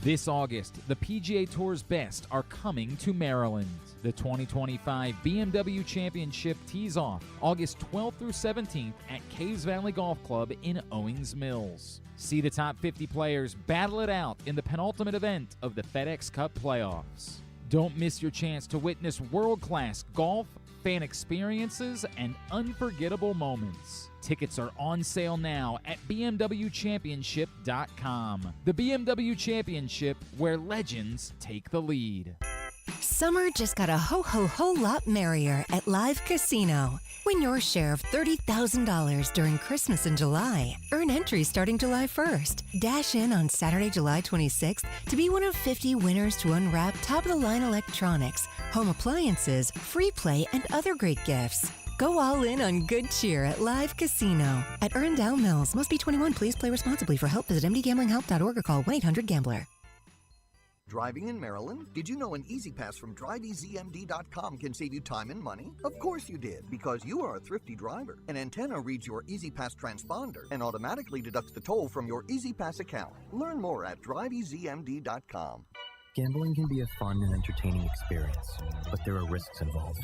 This August, the PGA Tour's best are coming to Maryland. The 2025 BMW Championship tees off August 12th through 17th at Caves Valley Golf Club in Owings Mills. See the top 50 players battle it out in the penultimate event of the FedEx Cup playoffs. Don't miss your chance to witness world-class golf, fan experiences, and unforgettable moments. Tickets are on sale now at BMWChampionship.com. The BMW Championship, where legends take the lead. Summer just got a ho lot merrier at Live Casino. Win your share of $30,000 during Christmas in July. Earn entries starting July 1st. Dash in on Saturday, July 26th to be one of 50 winners to unwrap top-of-the-line electronics, home appliances, free play, and other great gifts. Go all in on good cheer at Live Casino. At Erndale Mills. Must be 21. Please play responsibly. For help, visit mdgamblinghelp.org or call 1-800-GAMBLER. Driving in Maryland? Did you know an Easy Pass from DriveEasyMD.com can save you time and money? Of course you did, because you are a thrifty driver. An antenna reads your Easy Pass transponder and automatically deducts the toll from your Easy Pass account. Learn more at DriveEasyMD.com. Gambling can be a fun and entertaining experience, but there are risks involved.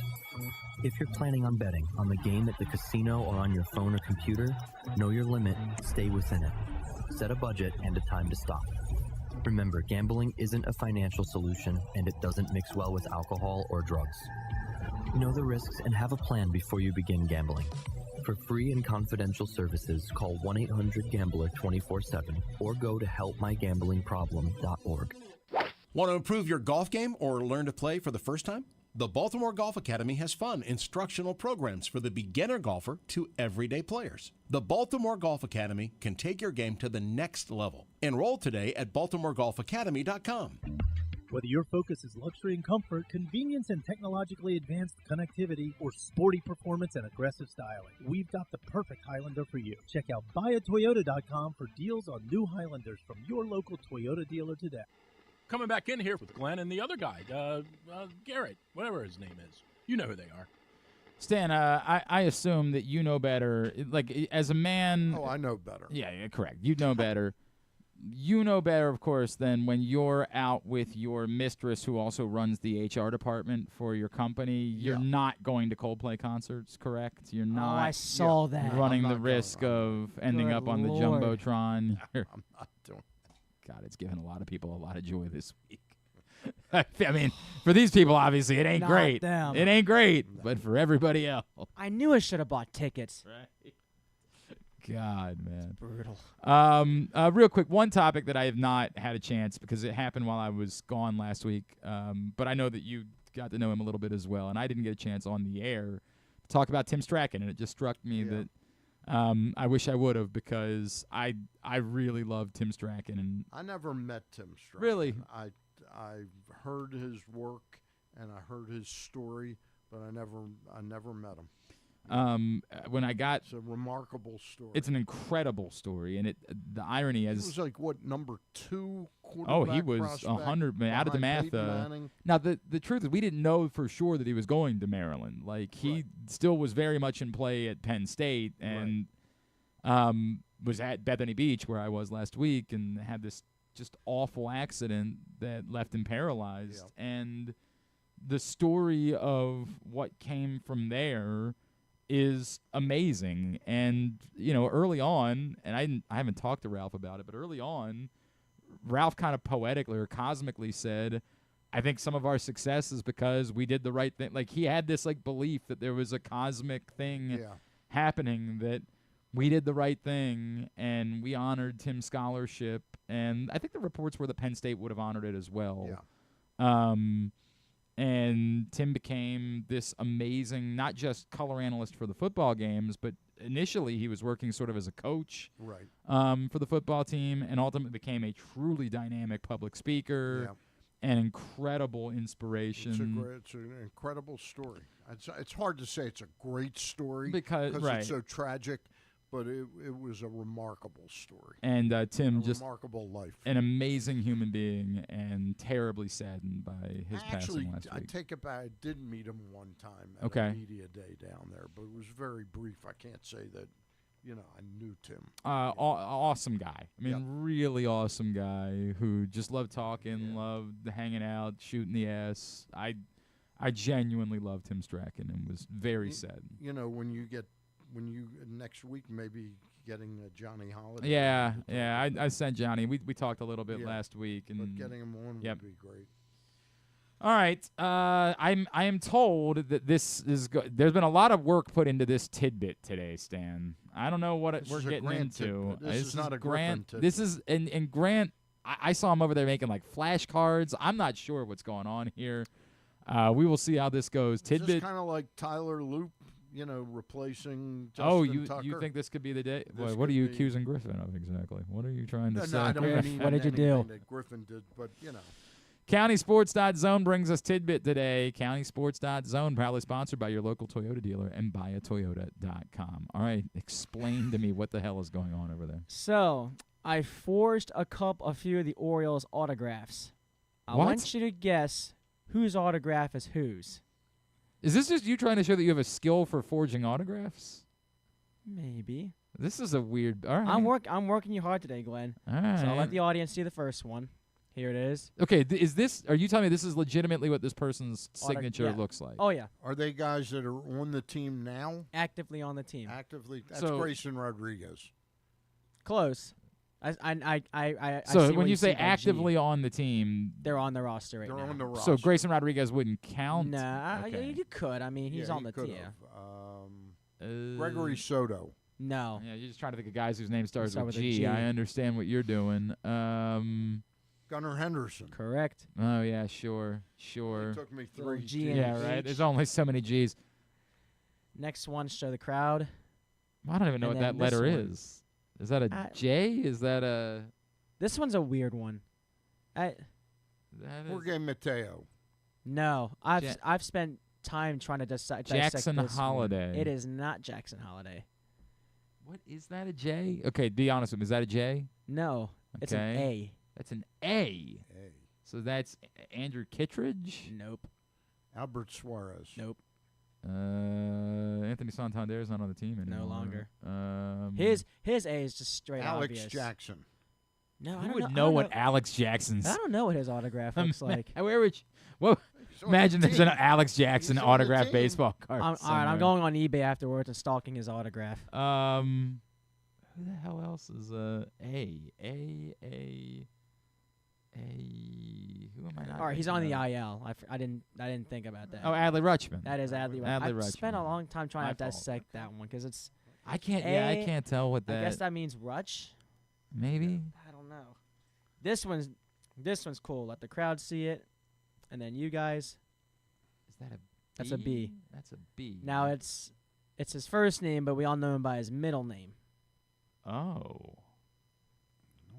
If you're planning on betting on the game at the casino or on your phone or computer, know your limit, stay within it. Set a budget and a time to stop. Remember, gambling isn't a financial solution, and it doesn't mix well with alcohol or drugs. Know the risks and have a plan before you begin gambling. For free and confidential services, call 1-800-GAMBLER 24/7 or go to helpmygamblingproblem.org. Want to improve your golf game or learn to play for the first time? The Baltimore Golf Academy has fun, instructional programs for the beginner golfer to everyday players. The Baltimore Golf Academy can take your game to the next level. Enroll today at baltimoregolfacademy.com. Whether your focus is luxury and comfort, convenience and technologically advanced connectivity, or sporty performance and aggressive styling, we've got the perfect Highlander for you. Check out buyatoyota.com for deals on new Highlanders from your local Toyota dealer today. Coming back in here with Glenn and the other guy, Garrett, whatever his name is. You know who they are. Stan, I assume that you know better. Like, as a man... Oh, I know better. Yeah, correct. You know better. You know better, of course, than when you're out with your mistress who also runs the HR department for your company. You're not going to Coldplay concerts, correct? You're not I saw that. running the risk of ending up on the Jumbotron. I'm not doing God, it's given a lot of people a lot of joy this week. I mean, for these people, obviously, it ain't Not great. them. It ain't great, but for everybody else. I knew I should have bought tickets. Right. God, man. Brutal. Real quick, one topic that I have not had a chance, because it happened while I was gone last week, but I know that you got to know him a little bit as well, and I didn't get a chance on the air to talk about Tim Strachan, and it just struck me that I wish I would have, because I really love Tim Strachan. And I never met Tim Strachan. Really? I heard his work and I heard his story, but I never met him. It's a remarkable story. It's an incredible story, and the irony is he was like what, number 2 quarterback? Oh, he was 100 out of the math. Now the truth is, we didn't know for sure that he was going to Maryland. Like he still was very much in play at Penn State, and was at Bethany Beach where I was last week, and had this just awful accident that left him paralyzed. And the story of what came from there is amazing. And early on, and I haven't talked to Ralph about it, but early on, Ralph kind of poetically or cosmically said, I think some of our success is because we did the right thing. Like he had this belief that there was a cosmic thing happening, that we did the right thing, and we honored Tim's scholarship. And I think the reports were that Penn State would have honored it as well. Yeah. And Tim became this amazing, not just color analyst for the football games, but initially he was working sort of as a coach Right. For the football team, and ultimately became a truly dynamic public speaker. Yeah. An incredible inspiration. It's an incredible story. It's hard to say it's a great story because it's so tragic, but it was a remarkable story. And Tim, just remarkable life. An amazing human being, and terribly saddened by his passing last I week. take it back. I did meet him one time at Okay. a media day down there, but it was very brief. I can't say that, I knew Tim. Awesome guy. I mean, Yep. really awesome guy who just loved talking, loved hanging out, shooting the ass. I genuinely loved Tim Strachan and was very sad. When you next week maybe getting Johnny Holiday. Yeah. I sent Johnny. We talked a little bit last week, and but getting him on would be great. All right. I am told that this is there's been a lot of work put into this tidbit today, Stan. I don't know what we're getting into. This is not a Grant. Griffin This is and Grant. I saw him over there making like flashcards. I'm not sure what's going on here. We will see how this goes. Tidbit. Is this kind of like Tyler Loop, replacing Justin Tucker? You think this could be the day? This What are you could be- accusing Griffin of exactly? What are you trying to say? No, I don't mean What did you do? anything that Griffin did, but CountySports.zone brings us tidbit today. CountySports.zone, proudly sponsored by your local Toyota dealer and buyatoyota.com. All right, explain to me what the hell is going on over there. So, I forged a few of the Orioles autographs. I What? want you to guess whose autograph is whose. Is this just you trying to show that you have a skill for forging autographs? Maybe. This is a weird. All right. I'm working you hard today, Glenn. All right. So I'll let the audience see the first one. Here it is. Okay, is this? Are you telling me this is legitimately what this person's signature yeah. looks like? Oh yeah. Are they guys that are on the team now? Actively on the team. Actively. That's So- Grayson Rodriguez. Close. I So see when what you say see by G. actively on the team, they're on the roster right They're now. on the roster. so Grayson Rodriguez wouldn't count. Nah, Okay. you could. I mean, he's Yeah, on he the could team. have. Gregory Soto. No. Yeah, you're just trying to think of guys whose name starts Start with with a G. G. I understand what you're doing. Gunnar Henderson. Correct. Oh yeah, sure. It took me Little 3 G in Yeah, H. right. There's only so many G's. Next one, show the crowd. I don't even know And what that then this letter one. is. Is that a J? Is that a? This one's a weird one. That is Jorge Mateo. No, I've spent time trying to dissect Jackson this one. Holiday. It is not Jackson Holiday. What is that? A J? Okay, be honest with me. Is that a J? No, it's an Okay. A. That's an A. So that's Andrew Kittredge. Nope. Albert Suarez. Nope. Anthony Santander's not on the team anymore. No longer. His His A is just straight Alex obvious. Jackson. No, I Who don't would know know what Alex Jackson's? I don't know what his autograph looks like. Where would? Well, on imagine the there's an team. Alex Jackson He's on the autographed team. baseball card. All right, I'm somewhere. going on eBay afterwards and stalking his autograph. Who the hell else is A? Who am I not? All right, he's thinking on the of? IL. I didn't think about that. Oh, Adley Rutschman. That is Adley. Adley I spent a Rutschman. long time trying My to fault. dissect that one because it's. I can't. Yeah, I can't tell what that. I guess that means Rutsch. Maybe. I don't know. This one's cool. Let the crowd see it, and then you guys. Is that a? That's a B. That's a B. Now it's his first name, but we all know him by his middle name. Oh.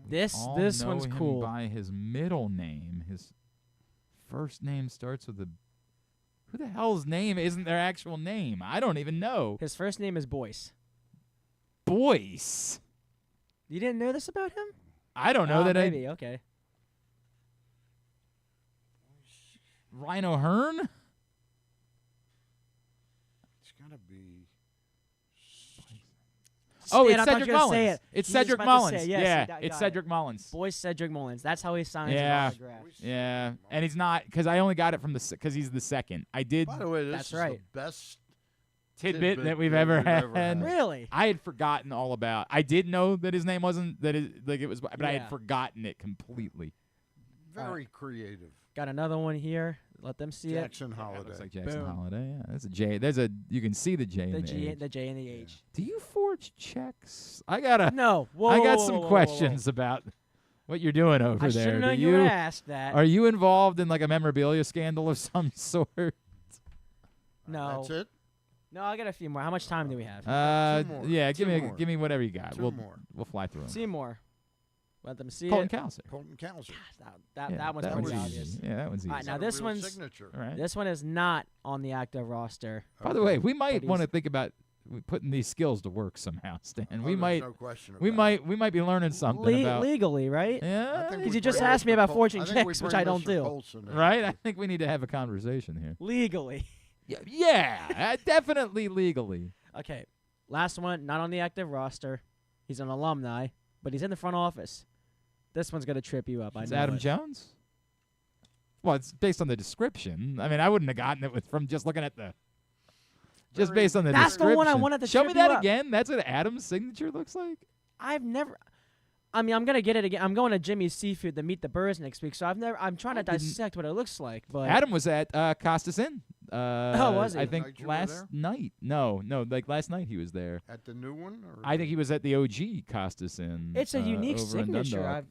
This All this know one's him cool. by his middle name. His first name starts with a. Who the hell's name isn't their actual name? I don't even know. His first name is Boyce. Boyce. You didn't know this about him? I don't know Oh, that maybe. Okay. Rhino Hearn. It's got to be. Oh, Stan, it's I thought Cedric you were gonna say Mullins. it. It's You was Cedric about to say Mullins. it. Yes, Yeah, you got it's it. Cedric Mullins. Boyce Cedric Mullins. That's how he signs Yeah. his autograph. Yeah, and he's not because I only got it from because he's the second. I did By the way, this That's is right. the best tidbit that we've ever had. Really? I had forgotten all about. I did know that his name wasn't that it like it was, but I had Yeah. forgotten it completely. Very creative. Got another one here. Let them see Jackson That Holiday. looks like Jackson Boom. Holiday. Yeah, that's a J. You can see the J it. in The the G, H. the J and the H. Do you forge checks? I got No. Whoa, I whoa, got whoa, some whoa, whoa, questions about what you're doing over I there. should have known Do you would ask that. Are you involved in like a memorabilia scandal of some sort? No. That's it? No, I got a few more. How much time do we have? Two more. Yeah, Two more. give me whatever you got. Two more. We'll fly through them. Seymour. Let them see Colton it. Cowser. Colton Cowser. That one's that pretty one's obvious. easy. Yeah, that one's easy. All right, now Is that a this real one's signature. All right. this one is not on the active roster. By the way, we But might he's- want to think about putting these skills to work somehow, Stan. Oh, we there's might no question we about it. might be learning something about Legally, right? Yeah, I think Because we you just bring asked me Mr. about Col- forging I think we checks, which bring I don't Mr. do. Colson in. right? I think we need to have a conversation here. Legally. Yeah, definitely legally. Okay. Last one, not on the active roster. He's an alumni, but he's in the front office. This one's gonna trip you up. It's I know Adam it. Jones. Well, it's based on the description. I mean, I wouldn't have gotten it from just looking at the. Just Very- based on the That's the description. one I wanted to Show me trip you that up. again. That's what Adam's signature looks like. I've never. I mean, I'm gonna get it again. I'm going to Jimmy's Seafood to meet the birds next week, so I'm trying to dissect what it looks like. But Adam was at Costas Inn. was he? I The think night you were last there? night. No, like last night he was there. At the new one? Or I think he was at the OG Costas Inn. it's a unique over in signature. Dundalk.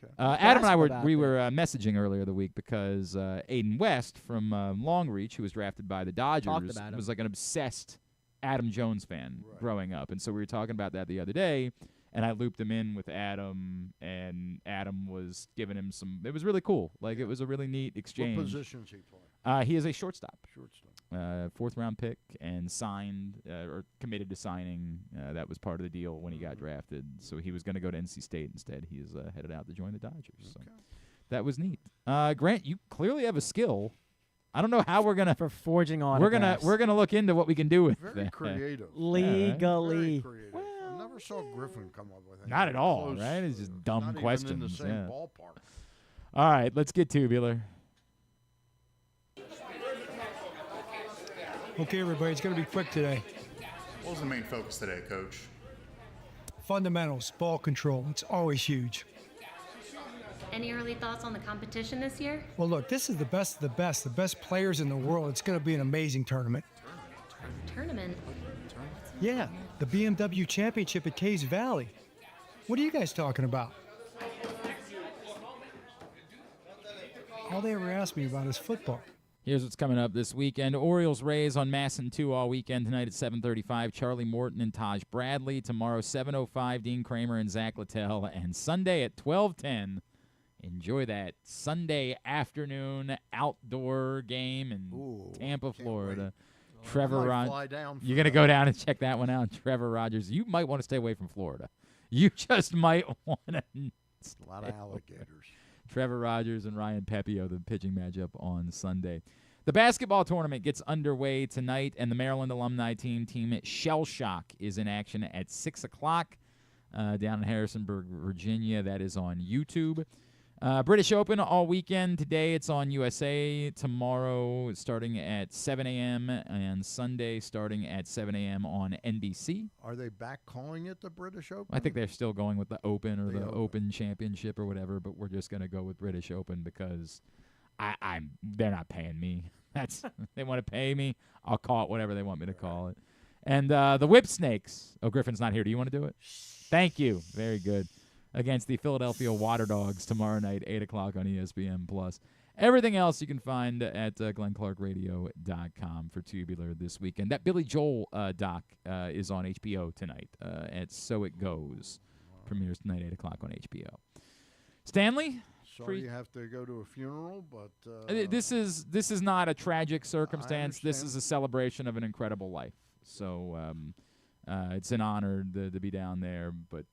Okay. Adam and I him were about we that. were messaging earlier the week because Aiden West from Longreach, who was drafted by the Dodgers, about him. was like an obsessed Adam Jones fan Right. growing up, and so we were talking about that the other day. And I looped him in with Adam, and Adam was giving him some. It was really cool. Like it was a really neat What exchange. positions he play? He is a shortstop. Shortstop. Fourth round pick and signed or committed to signing. That was part of the deal when he got drafted. So he was going to go to NC State instead. He is headed out to join the Dodgers. So that was neat. Grant, you clearly have a skill. I don't know how we're gonna for forging on. we're gonna look into what we can do with Very that. creative. legally. Very creative. I never saw Griffin come up with anything Not at all, close, right? It's just dumb not even in the questions, same yeah. ballpark. All right, let's get tubular. Okay, everybody, it's going to be quick today. What was the main focus today, Coach? Fundamentals, ball control. It's always huge. Any early thoughts on the competition this year? Well, look, this is the best of the best players in the world. It's going to be an amazing tournament. Tournament? Yeah, the BMW Championship at Caves Valley. What are you guys talking about? All they ever ask me about is football. Here's what's coming up this weekend. Orioles Rays on Masson 2 all weekend. Tonight at 7:35, Charlie Morton and Taj Bradley. Tomorrow, 7:05, Dean Kramer and Zach Littell. And Sunday at 12:10, enjoy that Sunday afternoon outdoor game in Tampa, Florida. Trevor Rogers. You're going to go down and check that one out. Trevor Rogers. You might want to stay away from Florida. You just might want to. A lot of alligators. Trevor Rogers and Ryan Pepio, the pitching matchup on Sunday. The basketball tournament gets underway tonight, and the Maryland alumni team Shell Shock is in action at 6 o'clock down in Harrisonburg, Virginia. That is on YouTube. British Open all weekend. Today it's on USA. Tomorrow starting at 7 a.m. and Sunday starting at 7 a.m. on NBC. Are they back calling it the British Open? I think they're still going with the Open or the Open Championship or whatever, but we're just going to go with British Open because they're not paying me. They want to pay me. I'll call it whatever they want me to call it. And the Whip Snakes. Oh, Griffin's not here. Do you want to do it? Thank you. Very good. Against the Philadelphia Water Dogs tomorrow night, 8 o'clock on ESPN+. Everything else you can find at GlennClarkRadio.com for Tubular this weekend. That Billy Joel doc is on HBO tonight at So It Goes. Premieres tonight, 8 o'clock on HBO. Stanley? Sorry you have to go to a funeral, but... This is not a tragic circumstance. This is a celebration of an incredible life. So... it's an honor to be down there, but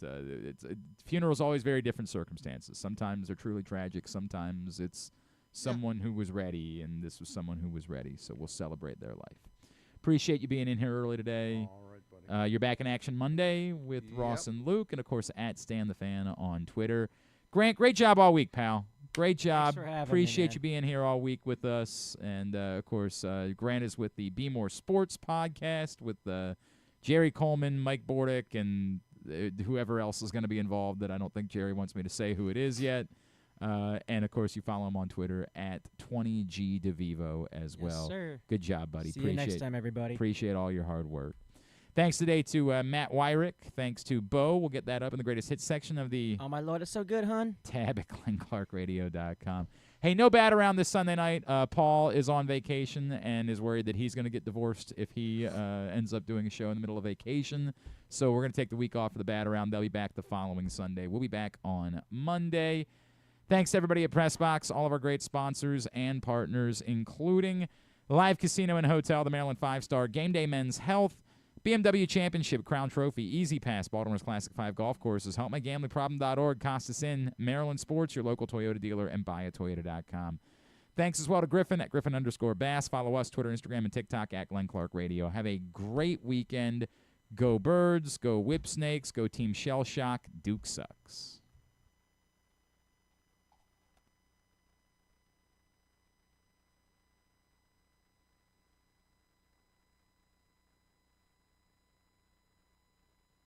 funeral's always very different circumstances. Sometimes they're truly tragic. Sometimes it's someone who was ready, and this was someone who was ready, so we'll celebrate their life. Appreciate you being in here early today. All right, buddy. You're back in action Monday with Ross and Luke, and, of course, at Stan the Fan on Twitter. Grant, great job all week, pal. Great job. for having me, Appreciate man. you being here all week with us. And, of course, Grant is with the Be More Sports podcast with Jerry Coleman, Mike Bordick, and whoever else is going to be involved that I don't think Jerry wants me to say who it is yet. And, of course, you follow him on Twitter at 20GDeVivo as well. Yes, sir. Good job, buddy. See you next time, everybody. Appreciate all your hard work. Thanks today to Matt Weyrich. Thanks to Bo. We'll get that up in the greatest hits section of the Oh, my Lord, it's so good, hun. tab at GlennClarkRadio.com. Hey, no bat around this Sunday night. Paul is on vacation and is worried that he's going to get divorced if he ends up doing a show in the middle of vacation. So we're going to take the week off for the bat around. They'll be back the following Sunday. We'll be back on Monday. Thanks to everybody at PressBox, all of our great sponsors and partners, including Live Casino and Hotel, the Maryland 5-Star, Game Day Men's Health, BMW Championship, Crown Trophy, Easy Pass, Baltimore's Classic 5 Golf Courses, HelpMyGamblingProblem.org, Costas Inn, Maryland Sports, your local Toyota dealer, and BuyAToyota.com. Thanks as well to Griffin at Griffin_Bass. Follow us, Twitter, Instagram, and TikTok at Glenn Clark Radio. Have a great weekend. Go Birds, go Whip Snakes, go Team Shell Shock. Duke sucks.